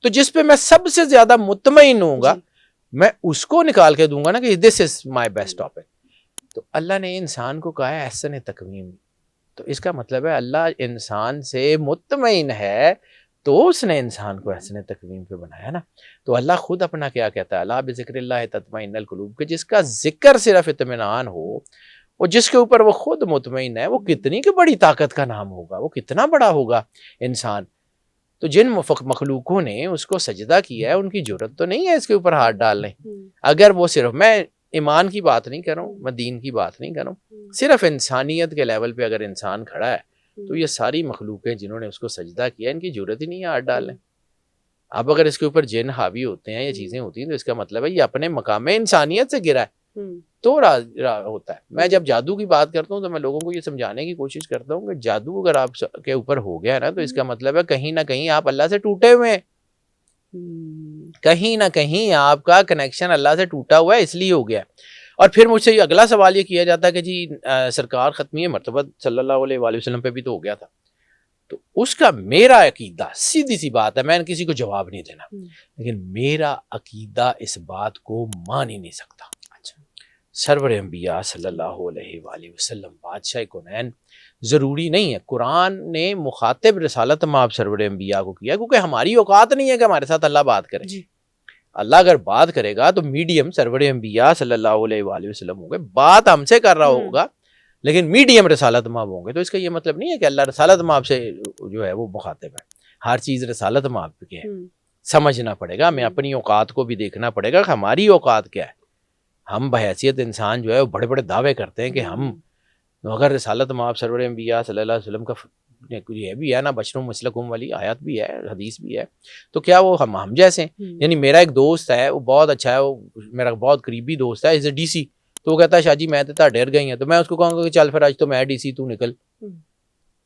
تو جس پہ میں سب سے زیادہ مطمئن ہوں گا میں اس کو نکال کے دوں گا نا کہ دس از مائی بیسٹ ٹاپک. تو اللہ نے انسان کو کہا ہے حسن تقویم. تو اس کا مطلب ہے اللہ انسان سے مطمئن ہے تو اس نے انسان کو حسن تقویم پہ بنایا نا. تو اللہ خود اپنا کیا کہتا ہے، اللہ بذکر اللہ تطمئن القلوب، کہ جس کا ذکر صرف اطمینان ہو اور جس کے اوپر وہ خود مطمئن ہے، وہ کتنی کی بڑی طاقت کا نام ہوگا، وہ کتنا بڑا ہوگا انسان. تو جن مخلوقوں نے اس کو سجدہ کیا ہے ان کی جرت تو نہیں ہے اس کے اوپر ہاتھ ڈالنے. اگر وہ صرف، میں ایمان کی بات نہیں کر رہا ہوں، میں دین کی بات نہیں کر رہا ہوں، صرف انسانیت کے لیول پہ اگر انسان کھڑا ہے تو یہ ساری مخلوقیں جنہوں نے اس کو سجدہ کیا ان کی ضرورت ہی نہیں ہے ہاتھ ڈالنے. اب اگر اس کے اوپر جن حاوی ہوتے ہیں یا چیزیں ہوتی ہیں تو اس کا مطلب ہے یہ اپنے مقام انسانیت سے گرا ہے تو ہوتا ہے. میں جب جادو کی بات کرتا ہوں تو میں لوگوں کو یہ سمجھانے کی کوشش کرتا ہوں کہ جادو اگر آپ کے اوپر ہو گیا نا تو اس کا مطلب ہے کہیں نہ کہیں آپ اللہ سے ٹوٹے ہوئے ہیں، کہیں نہ کہیں آپ کا کنیکشن اللہ سے ٹوٹا ہوا ہے، اس لیے ہو گیا. اور پھر مجھ سے یہ اگلا سوال یہ کیا جاتا ہے کہ جی سرکار ختمی مرتبہ صلی اللہ علیہ وآلہ وسلم پہ بھی تو ہو گیا تھا. تو اس کا میرا عقیدہ، سیدھی سی بات ہے، میں نے کسی کو جواب نہیں دینا، لیکن میرا عقیدہ اس بات کو مان ہی نہیں سکتا. سرور انبیاء صلی اللہ علیہ وآلہ وسلم بادشاہ کونین ضروری نہیں ہے. قرآن نے مخاطب رسالت مآب سرور انبیاء کو کیا کیونکہ ہماری اوقات نہیں ہے کہ ہمارے ساتھ اللہ بات کرے. اللہ اگر بات کرے گا تو میڈیم سرور انبیاء صلی اللہ علیہ وآلہ وسلم ہوں گے، بات ہم سے کر رہا ہوگا لیکن میڈیم رسالت مآب ہوں گے. تو اس کا یہ مطلب نہیں ہے کہ اللہ رسالت مآب سے جو ہے وہ مخاطب ہے. ہر چیز رسالت مآب کی ہے، سمجھنا پڑے گا، ہمیں اپنی اوقات کو بھی دیکھنا پڑے گا کہ ہماری اوقات کیا ہے. ہم بحیثیت انسان جو ہے وہ بڑے بڑے دعوے کرتے ہیں کہ ہم اگر رسالت مآب سرور انبیاء صلی اللہ علیہ وسلم کا یہ بھی ہے نا بشر مسلکم والی آیت بھی ہے حدیث بھی ہے، تو کیا وہ ہم جیسے ہیں؟ یعنی میرا ایک دوست ہے وہ بہت اچھا ہے، وہ میرا بہت قریبی دوست ہے، از اے ڈی سی، تو وہ کہتا ہے شاہ جی میں تو ڈر گئی ہیں، تو میں اس کو کہوں گا کہ چل پھر آج تو میں ڈی سی تو نکل،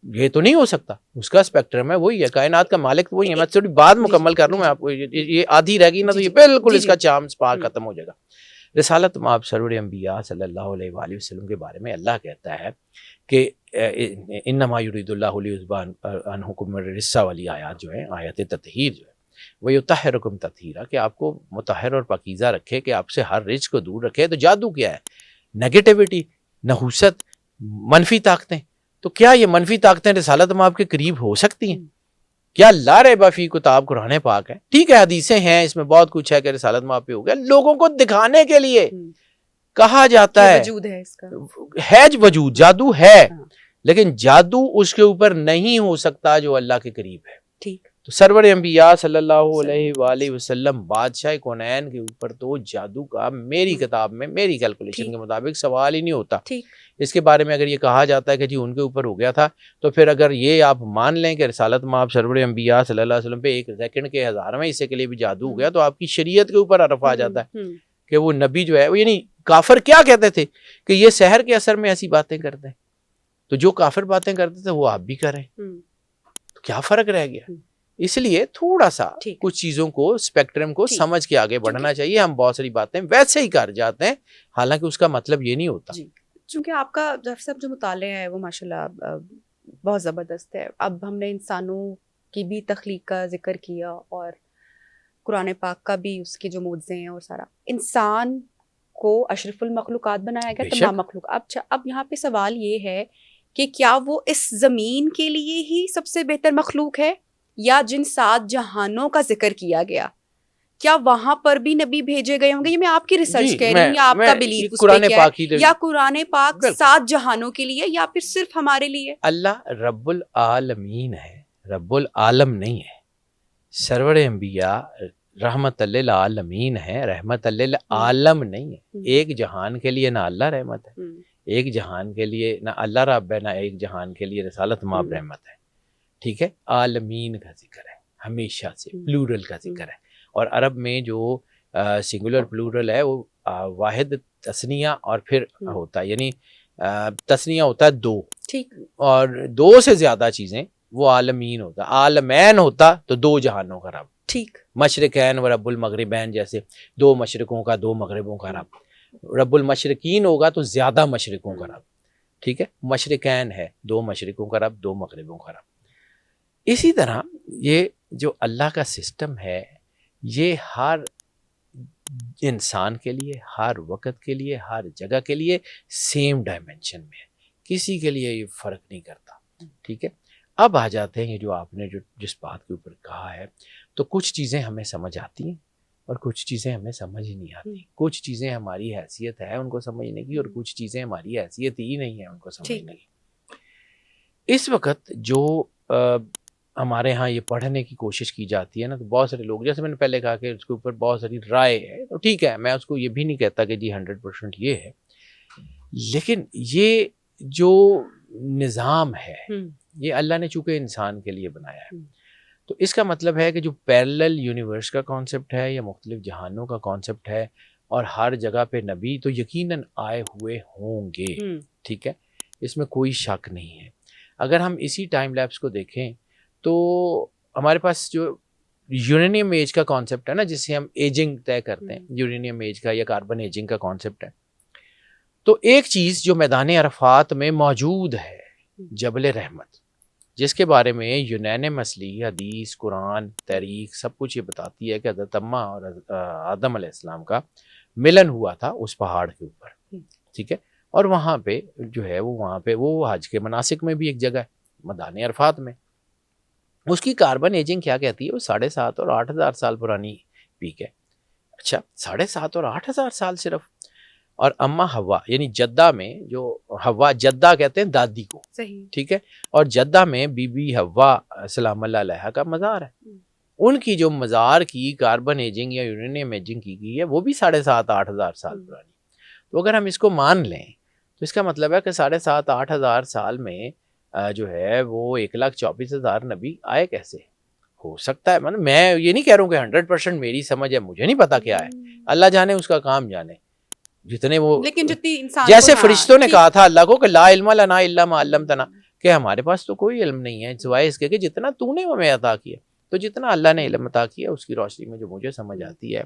یہ تو نہیں ہو سکتا. اس کا اسپیکٹرم ہے وہی ہے، کائنات کا مالک وہی ہے. میں تھوڑی بات مکمل کر لوں، میں آپ کو یہ آدھی رہ گئی نا تو یہ بالکل اس کا چام سپار ختم ہو جائے گا. رسالت مآب سرور انبیاء صلی اللہ علیہ وآلہ وسلم کے بارے میں اللہ کہتا ہے کہ انما یرید اللہ لیذہب عنکم الرجس والی آیات جو ہیں، آیت تطہیر جو ہے، ویطہرکم تطہیرا، کہ آپ کو مطہر اور پاکیزہ رکھے، کہ آپ سے ہر رجس کو دور رکھے. تو جادو کیا ہے؟ نیگیٹیوٹی، نحوست، منفی طاقتیں. تو کیا یہ منفی طاقتیں رسالت مآب کے قریب ہو سکتی ہیں؟ کیا لا ریب فیہ کتاب قرآن پاک ہے، ٹھیک ہے حدیثیں ہیں، اس میں بہت کچھ ہے کہ رسالت مآب پہ ہو گیا، لوگوں کو دکھانے کے لیے کہا جاتا ہے، وجود ہے اس کا، ہے وجود، جادو ہے، لیکن جادو اس کے اوپر نہیں ہو سکتا جو اللہ کے قریب ہے. ٹھیک. تو سرور انبیاء صلی اللہ علیہ وآلہ وسلم بادشاہ کونین کے اوپر تو جادو کا میری کتاب میں میری کیلکولیشن کے مطابق سوال ہی نہیں ہوتا. اس کے بارے میں اگر یہ کہا جاتا ہے کہ جی ان کے اوپر ہو گیا تھا، تو پھر اگر یہ آپ مان لیں کہ رسالت مآب سرور انبیاء صلی اللہ علیہ وسلم پہ ایک سیکنڈ کے 1000ویں حصے کے لیے بھی جادو ہو گیا، تو آپ کی شریعت کے اوپر عرف آ جاتا ہے کہ وہ نبی جو ہے وہ، یعنی کافر کیا کہتے تھے کہ یہ سحر کے اثر میں ایسی باتیں کرتے ہیں، تو جو کافر باتیں کرتے تھے وہ آپ بھی کریں، تو کیا فرق رہ گیا؟ اس لیے تھوڑا سا کچھ چیزوں کو اسپیکٹرم کو سمجھ کے آگے بڑھنا چاہیے. ہم بہت ساری باتیں ویسے ہی کر جاتے ہیں، حالانکہ اس کا مطلب یہ نہیں ہوتا. چونکہ آپ کا ظفر صاحب جو مطالعہ ہے وہ ماشاءاللہ بہت زبردست ہے. اب ہم نے انسانوں کی بھی تخلیق کا ذکر کیا اور قرآن پاک کا بھی، اس کے جو معجزے ہیں اور سارا، انسان کو اشرف المخلوقات بنایا گیا تمام مخلوق. اب یہاں پہ سوال یہ ہے کہ کیا وہ اس زمین کے لیے ہی سب سے بہتر مخلوق ہے، یا جن 7 جہانوں کا ذکر کیا گیا کیا وہاں پر بھی نبی بھیجے گئے ہوں گے؟ یہ میں آپ کی ریسرچ کہہ رہی ہوں، یا آپ کا بلیف اس پہ کیا ہے، یا قرآن پاک 7 جہانوں کے لیے یا پھر صرف ہمارے لیے؟ اللہ رب العالمین ہے، رب العالم نہیں ہے. سرور انبیاء رحمت للعالمین ہے، رحمت للعالم نہیں ہے. ایک جہان کے لیے نہ اللہ رحمت ہے، ایک جہان کے لیے نہ اللہ رب ہے، نہ ایک جہان کے لیے رسالت مآب رحمت ہے. ٹھیک ہے، عالمین کا ذکر ہے ہمیشہ سے، پلورل کا ذکر ہے. اور عرب میں جو سنگولر پلورل ہے وہ واحد تثنیہ اور پھر ہوتا ہے، یعنی تثنیہ ہوتا ہے 2، ٹھیک، اور 2 سے زیادہ چیزیں وہ عالمین ہوتا. عالمین ہوتا تو 2 جہانوں کا رب، ٹھیک، مشرقین و رب المغربین، جیسے 2 مشرقوں کا 2 مغربوں کا رب. رب المشرقین ہوگا تو زیادہ مشرقوں کا رب. ٹھیک ہے، مشرقین ہے 2 مشرقوں کا رب 2 مغربوں کا رب. اسی طرح یہ جو اللہ کا سسٹم ہے یہ ہر انسان کے لیے، ہر وقت کے لیے، ہر جگہ کے لیے سیم ڈائمنشن میں ہے، کسی کے لیے یہ فرق نہیں کرتا. ٹھیک ہے، اب آ جاتے ہیں یہ جو آپ نے جس بات کے اوپر کہا ہے، تو کچھ چیزیں ہمیں سمجھ آتی ہیں اور کچھ چیزیں ہمیں سمجھ ہی نہیں آتی. کچھ چیزیں ہماری حیثیت ہے ان کو سمجھنے کی، اور کچھ چیزیں ہماری حیثیت ہی نہیں ہے ان کو سمجھنے کی. اس وقت جو ہمارے ہاں یہ پڑھنے کی کوشش کی جاتی ہے نا، تو بہت سارے لوگ، جیسے میں نے پہلے کہا کہ اس کے اوپر بہت ساری رائے ہے، تو ٹھیک ہے، میں اس کو یہ بھی نہیں کہتا کہ جی 100% یہ ہے، لیکن یہ جو نظام ہے یہ اللہ نے چونکہ انسان کے لیے بنایا ہے، تو اس کا مطلب ہے کہ جو پیرلل یونیورس کا کانسیپٹ ہے یا مختلف جہانوں کا کانسیپٹ ہے، اور ہر جگہ پہ نبی تو یقیناً آئے ہوئے ہوں گے. ٹھیک ہے، اس میں کوئی شک نہیں ہے. اگر ہم اسی ٹائم لیپس کو دیکھیں تو ہمارے پاس جو یورینیم ایج کا کانسیپٹ ہے نا، جس سے ہم ایجنگ طے کرتے ہیں، یورینیم ایج کا یا کاربن ایجنگ کا کانسیپٹ ہے، تو ایک چیز جو میدان عرفات میں موجود ہے، جبل رحمت، جس کے بارے میں یونینیمسلی حدیث، قرآن، تاریخ سب کچھ یہ بتاتی ہے کہ حضرت اماں اور آدم علیہ السلام کا ملن ہوا تھا اس پہاڑ کے اوپر. ٹھیک ہے، اور وہاں پہ جو ہے وہاں پہ وہ حج کے مناسک میں بھی ایک جگہ ہے میدان عرفات میں. اس کی کاربن ایجنگ کیا کہتی ہے؟ وہ 7.5 اور 8,000 سال پرانی پیک ہے. اچھا، 7.5 اور 8,000 سال صرف. اور اما حوا یعنی جدہ میں، جو حوا جدہ کہتے ہیں دادی کو، صحیح، ٹھیک ہے، اور جدہ میں بی بی حوا سلام اللہ علیہا کا مزار ہے. ان کی جو مزار کی کاربن ایجنگ یا یورینیم ایجنگ کی گئی ہے وہ بھی 7.5-8,000 سال پرانی. تو اگر ہم اس کو مان لیں تو اس کا مطلب ہے کہ 7,500-8,000 سال میں جو ہے وہ 1,24,000 نبی آئے کیسے ہو سکتا ہے. مطلب میں یہ نہیں کہہ رہا ہوں کہ 100% میری سمجھ ہے, مجھے نہیں پتا کیا ہے, اللہ جانے اس کا کام جانے. جتنے وہ لیکن جتنی انسان جیسے کو فرشتوں نے کہا تھا اللہ کو کہ لا علم لنا الا ما علمتنا, کہ ہمارے پاس تو کوئی علم نہیں ہے سوائے اس کے کہ جتنا تو نے ہمیں عطا کیا. تو جتنا اللہ نے علم عطا کیا اس کی روشنی میں جو مجھے سمجھ آتی ہے,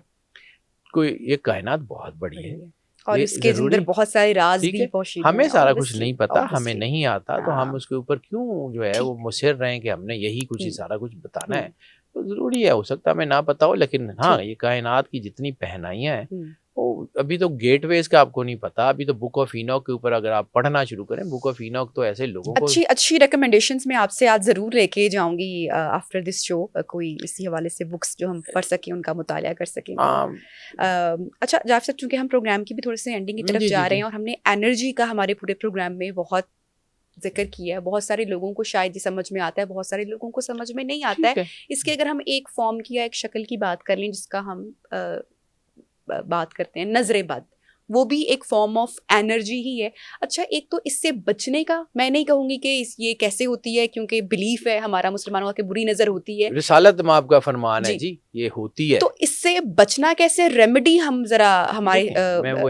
کوئی یہ کائنات بہت بڑی ہے اور اس کے اندر بہت سارے راز بھی پوشیدہ ہیں. ہمیں سارا کچھ نہیں پتا, ہمیں نہیں آتا, تو ہم اس کے اوپر کیوں جو ہے وہ مصر رہیں کہ ہم نے یہی کچھ ہی سارا کچھ بتانا ہے. تو ضروری ہے, ہو سکتا ہے ہمیں نہ پتا ہو, لیکن ہاں یہ کائنات کی جتنی پہنائیاں ہیں ابھی تو گیٹ ویز کا آپ کو نہیں پتا. ابھی تو بک آف اینوک کے اوپر اگر آپ پڑھنا شروع کریں, بک آف اینوک تو ایسے لوگوں کو اچھی ریکمنڈیشنز میں آپ سے آج ضرور لے کے جاؤں گی آفٹر دس شو, کوئی اسی حوالے سے بکس جو ہم پڑھ سکیں, ان کا مطالعہ کر سکیں. اچھا جعفر صاحب, چونکہ ہم پروگرام کی بھی تھوڑی سی اینڈنگ کی طرف جا رہے ہیں اور ہم نے انرجی کا ہمارے پورے پروگرام میں بہت ذکر کیا ہے. بہت سارے لوگوں کو شاید یہ سمجھ میں آتا ہے, بہت سارے لوگوں کو سمجھ میں نہیں آتا ہے. اس کے اگر ہم ایک فارم کی یا ایک شکل کی بات کر لیں جس کا ہم بات کرتے ہیں نظر بد, وہ بھی ایک فارم آف انرجی ہی ہے. اچھا, ایک تو اس سے بچنے کا میں نہیں کہوں گی کہ یہ کیسے ہوتی ہے, کیونکہ بلیف ہے ہمارا مسلمانوں کا کہ بری نظر ہوتی ہے, رسالت مآب کا فرمان ہے جی, یہ ہوتی ہے. تو اس سے بچنا کیسے, ریمیڈی ہم ذرا ہمارے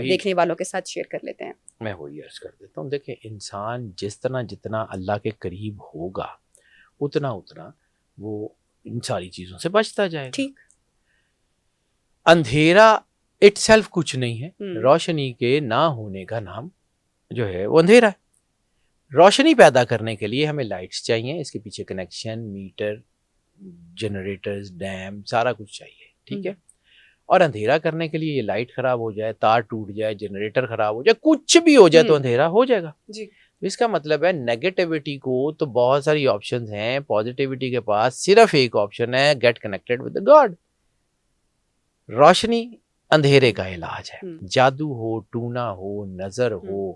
دیکھنے والوں کے ساتھ شیئر کر لیتے ہیں. میں وہی عرض کر دیتا ہوں. دیکھیں, انسان جتنا اللہ کے قریب ہوگا اتنا وہ ان ساری چیزوں سے بچتا جائے گا. ٹھیک, اندھیرا اٹ سیلف کچھ نہیں ہے, روشنی کے نہ ہونے کا نام جو ہے وہ اندھیرا ہے. روشنی پیدا کرنے کے لیے ہمیں لائٹس چاہیے, اس کے پیچھے کنیکشن, میٹر, جنریٹرز, ڈیم, سارا کچھ چاہیے. ٹھیک ہے, اور اندھیرا کرنے کے لیے یہ لائٹ خراب ہو جائے, تار ٹوٹ جائے, جنریٹر خراب ہو جائے, کچھ بھی ہو جائے تو اندھیرا ہو جائے گا. جی, اس کا مطلب ہے نیگیٹیوٹی کو تو بہت ساری آپشنز ہیں, پازیٹیوٹی کے پاس صرف ایک آپشن ہے, گیٹ کنیکٹڈ ود گاڈ. روشنی اندھیرے کا علاج ہے. جادو ہو, ٹونا ہو, نظر ہو,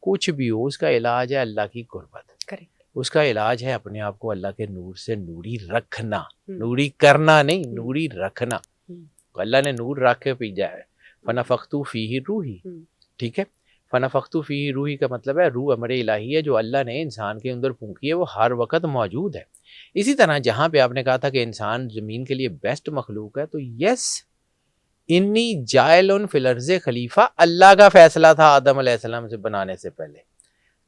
کچھ بھی ہو, اس کا علاج ہے اللہ کی قربت. اس کا علاج ہے اپنے آپ کو اللہ کے نور سے نوری رکھنا, نوری کرنا نہیں, نوری رکھنا. اللہ نے نور رکھ کے بھیجا ہے, فنفخت فیہ روحی. ٹھیک ہے, فنفخت فیہ روحی کا مطلب ہے روح امر الہی ہے جو اللہ نے انسان کے اندر پھونکی ہے, وہ ہر وقت موجود ہے. اسی طرح جہاں پہ آپ نے کہا تھا کہ انسان زمین کے لیے بیسٹ مخلوق ہے, تو یس, انی جائلن فی الارض خلیفہ اللہ کا فیصلہ تھا آدم علیہ السلام سے بنانے سے پہلے.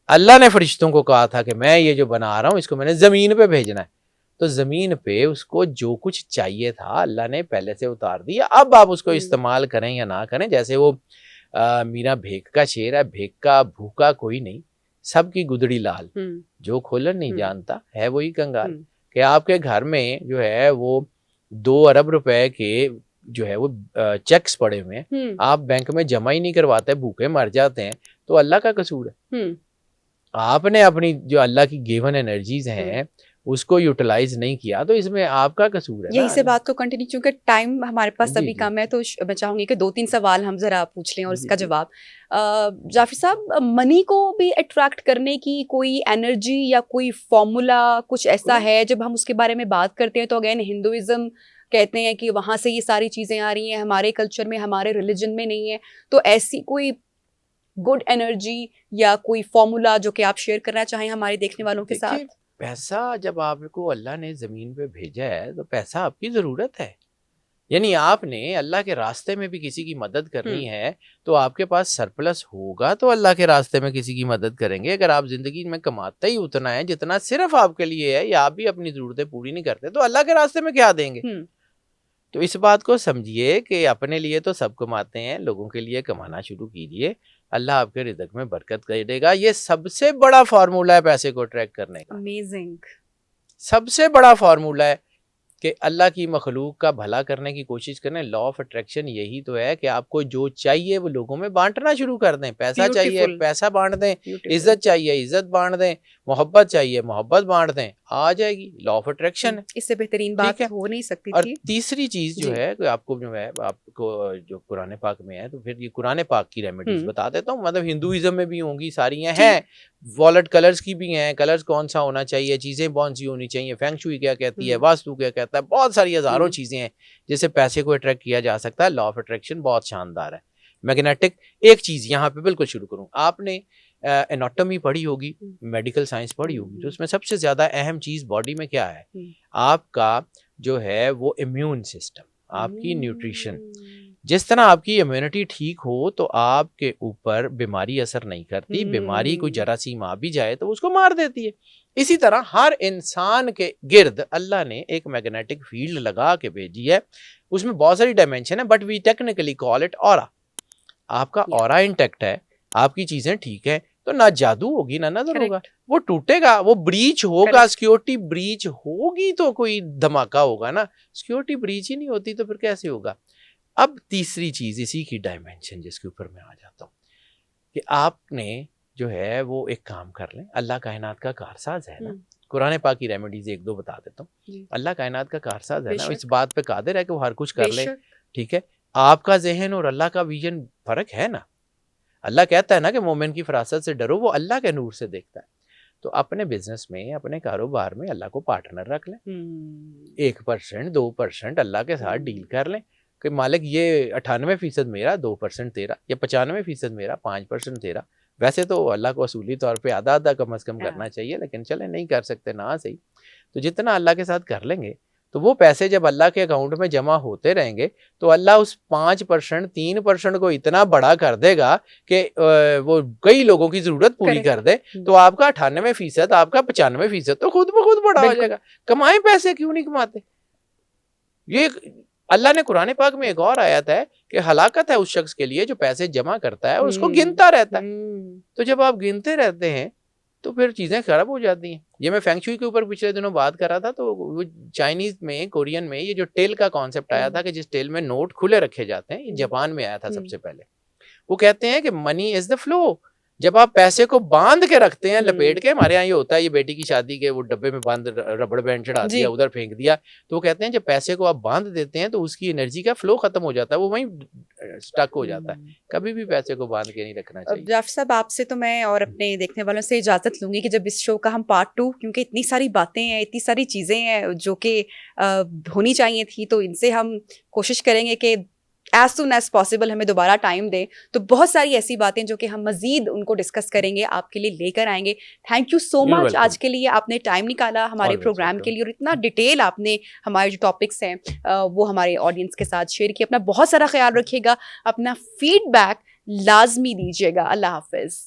اللہ نے فرشتوں کو کہا تھا کہ میں یہ جو بنا رہا ہوں اس کو میں نے زمین پہ بھیجنا ہے. تو زمین پہ اس کو جو کچھ چاہیے تھا اللہ نے پہلے سے اتار دیا. اب آپ اس کو استعمال کریں یا نہ کریں, جیسے وہ میرا بھیک کا شعر ہے, بھیک کا بھوکا کوئی نہیں, سب کی گدڑی لال, جو کھولن نہیں جانتا ہے وہی کنگال. کہ آپ کے گھر میں جو ہے وہ 2 ارب روپے کے جو ہے وہ چیکس پڑے ہوئے ہیں, آپ بینک میں جمع ہی نہیں کرواتے, بھوکے مر جاتے ہیں, تو اللہ کا قصور ہے. آپ نے اپنی جو اللہ کی گیون انرجیز ہیں اس کو یوٹیلائز نہیں کیا, تو اس میں آپ کا قصور ہے. یہی سے بات کو کنٹینیو, کیونکہ ٹائم ہمارے پاس ابھی کم ہے, تو میں چاہوں گی کہ 2-3 سوال ہم ذرا پوچھ لیں اور اس کا جواب. جعفر صاحب, منی کو بھی اٹریکٹ کرنے کی کوئی انرجی یا کوئی فارمولا کچھ ایسا ہے, جب ہم اس کے بارے میں بات کرتے ہیں تو اگین ہندوازم کہتے ہیں کہ وہاں سے یہ ساری چیزیں آ رہی ہیں, ہمارے کلچر میں, ہمارے ریلیجن میں نہیں ہے. تو ایسی کوئی گڈ انرجی یا کوئی فارمولا جو کہ آپ شیئر کرنا چاہیں ہمارے دیکھنے والوں کے ساتھ. پیسہ جب آپ کو اللہ نے زمین پہ بھیجا ہے تو پیسہ آپ کی ضرورت ہے. یعنی آپ نے اللہ کے راستے میں بھی کسی کی مدد کرنی ہے تو آپ کے پاس سرپلس ہوگا تو اللہ کے راستے میں کسی کی مدد کریں گے. اگر آپ زندگی میں کماتے ہی اتنا ہے جتنا صرف آپ کے لیے ہے, یا آپ بھی اپنی ضرورتیں پوری نہیں کرتے, تو اللہ کے راستے میں کیا دیں گے؟ تو اس بات کو سمجھیے کہ اپنے لیے تو سب کماتے ہیں, لوگوں کے لیے کمانا شروع کیجیے, اللہ آپ کے رزق میں برکت کر دے گا. یہ سب سے بڑا فارمولا ہے پیسے کو ٹریک کرنے کا. امیزنگ. سب سے بڑا فارمولا ہے کہ اللہ کی مخلوق کا بھلا کرنے کی کوشش کریں. لا آف اٹریکشن یہی تو ہے کہ آپ کو جو چاہیے وہ لوگوں میں بانٹنا شروع کر دیں. پیسہ چاہیے پیسہ بانٹ دیں, عزت چاہیے عزت بانٹ دیں, محبت چاہیے محبت بانٹ دیں, آ جائے گی. لا آف اٹریکشن اس سے بہترین بات ہو نہیں سکتی تھی. اور تیسری چیز جو ہے کہ آپ کو جو ہے آپ کو جو قرآن پاک میں ہے, تو پھر یہ قرآن پاک کی ریمیڈیز بتا دیتا ہوں. مطلب ہندوازم میں بھی ہوں گی, ساری ہیں, والٹ کلرز کی بھی ہیں, کلرز کون سا ہونا چاہیے, چیزیں کون سی ہونی چاہیے, فینگ شوئی کیا کہتی ہے, واستو کیا کہتا ہے, بہت ساری ہزاروں چیزیں ہیں جس سے پیسے کو اٹریکٹ کیا جا سکتا ہے. لا آف اٹریکشن بہت شاندار ہے. میگنیٹک ایک چیز یہاں پہ بالکل شروع کروں, آپ نے اناٹمی پڑھی ہوگی, میڈیکل سائنس پڑھی ہوگی, تو اس میں سب سے زیادہ اہم چیز باڈی میں کیا ہے, آپ کا جو ہے وہ امیون سسٹم, آپ کی نیوٹریشن. جس طرح آپ کی امیونٹی ٹھیک ہو تو آپ کے اوپر بیماری اثر نہیں کرتی, بیماری کوئی جراثیم آ بھی جائے تو اس کو مار دیتی ہے. اسی طرح ہر انسان کے گرد اللہ نے ایک میگنیٹک فیلڈ لگا کے بھیجی ہے, اس میں بہت ساری ڈائمینشن ہے, but we technically call it aura. آپ کا اورا انٹیکٹ ہے, آپ کی چیزیں ٹھیک ہیں, تو نہ جادو ہوگی نہ نظر ہوگا, وہ ٹوٹے گا, وہ بریچ ہوگا, سیکیورٹی بریچ ہوگی تو کوئی دھماکہ ہوگا نا, سیکیورٹی بریچ ہی نہیں ہوتی تو پھر کیسے ہوگا. اب تیسری چیز اسی کی ڈائمینشن جس کے اوپر میں آ جاتا ہوں کہ آپ نے جو ہے وہ ایک کام کر لیں, اللہ کائنات کا کارساز ہے نا, قرآن پاک کی ریمیڈیز ایک دو بتا دیتا ہوں. اللہ کائنات کا کارساز ہے نا, اس بات پہ قادر ہے کہ وہ ہر کچھ کر لے, ٹھیک ہے. آپ کا ذہن اور اللہ کا ویژن فرق ہے نا. اللہ کہتا ہے نا کہ مومن کی فراست سے ڈرو, وہ اللہ کے نور سے دیکھتا ہے. تو اپنے بزنس میں, اپنے کاروبار میں اللہ کو پارٹنر رکھ لیں, 1% 2% اللہ کے ساتھ ڈیل کر لیں کہ مالک یہ 98% میرا, 2% تیرا, یا 95% میرا, 5% تیرا. ویسے تو اللہ کو اصولی طور پہ آدھا آدھا کم از کم کرنا چاہیے, لیکن چلیں نہیں کر سکتے نہ صحیح, تو جتنا اللہ کے ساتھ کر لیں گے تو وہ پیسے جب اللہ کے اکاؤنٹ میں جمع ہوتے رہیں گے تو اللہ اس 5% 3% کو اتنا بڑا کر دے گا کہ وہ کئی لوگوں کی ضرورت پوری کر دے, تو آپ کا 98%, آپ کا 95% تو خود بخود بڑا ہو جائے گا. کمائیں پیسے, کیوں نہیں کماتے. یہ اللہ نے قرآن پاک میں ایک اور آیت ہے کہ ہلاکت ہے اس شخص کے لیے جو پیسے جمع کرتا ہے اور اس کو گنتا رہتا ہے. تو جب آپ گنتے رہتے ہیں تو پھر چیزیں خراب ہو جاتی ہیں. یہ میں فینگ شوئی کے اوپر پچھلے دنوں بات کر رہا تھا, تو وہ چائنیز میں, کورین میں یہ جو ٹیل کا کانسیپٹ آیا تھا کہ جس ٹیل میں نوٹ کھلے رکھے جاتے ہیں, یہ جاپان میں آیا تھا سب سے پہلے. وہ کہتے ہیں کہ منی از دا فلو. جب آپ پیسے کو باندھ کے رکھتے ہیں, لپیٹ کے, ہمارے یہاں یہ ہوتا ہے, یہ بیٹی کی شادی کے وہ ڈبے میں باندھ ربڑ بینڈ چڑھا دیا, ادھر پھینک دیا, تو وہ کہتے ہیں جب پیسے کو آپ باندھ دیتے ہیں تو اس کی انرجی کا فلو ختم ہو جاتا ہے, وہ وہیں سٹک ہو جاتا ہے. کبھی بھی پیسے کو باندھ کے نہیں رکھنا چاہیے. جعفر صاحب, آپ سے تو میں اور اپنے دیکھنے والوں سے اجازت لوں گی کہ جب اس شو کا ہم پارٹ 2, کیونکہ اتنی ساری باتیں ہیں, اتنی ساری چیزیں ہیں جو کہ ہونی چاہیے تھی, تو ان سے ہم کوشش کریں گے کہ ایز سون ایز پاسبل ہمیں دوبارہ ٹائم دیں. تو بہت ساری ایسی باتیں جو کہ ہم مزید ان کو ڈسکس کریں گے, آپ کے لیے لے کر آئیں گے. تھینک یو سو مچ آج کے لیے, آپ نے ٹائم نکالا ہمارے پروگرام کے لیے, اور اتنا ڈیٹیل آپ نے ہمارے جو ٹاپکس ہیں وہ ہمارے آڈینس کے ساتھ شیئر کیے. اپنا بہت سارا خیال رکھیے گا, اپنا فیڈ بیک لازمی دیجیے گا. اللہ حافظ.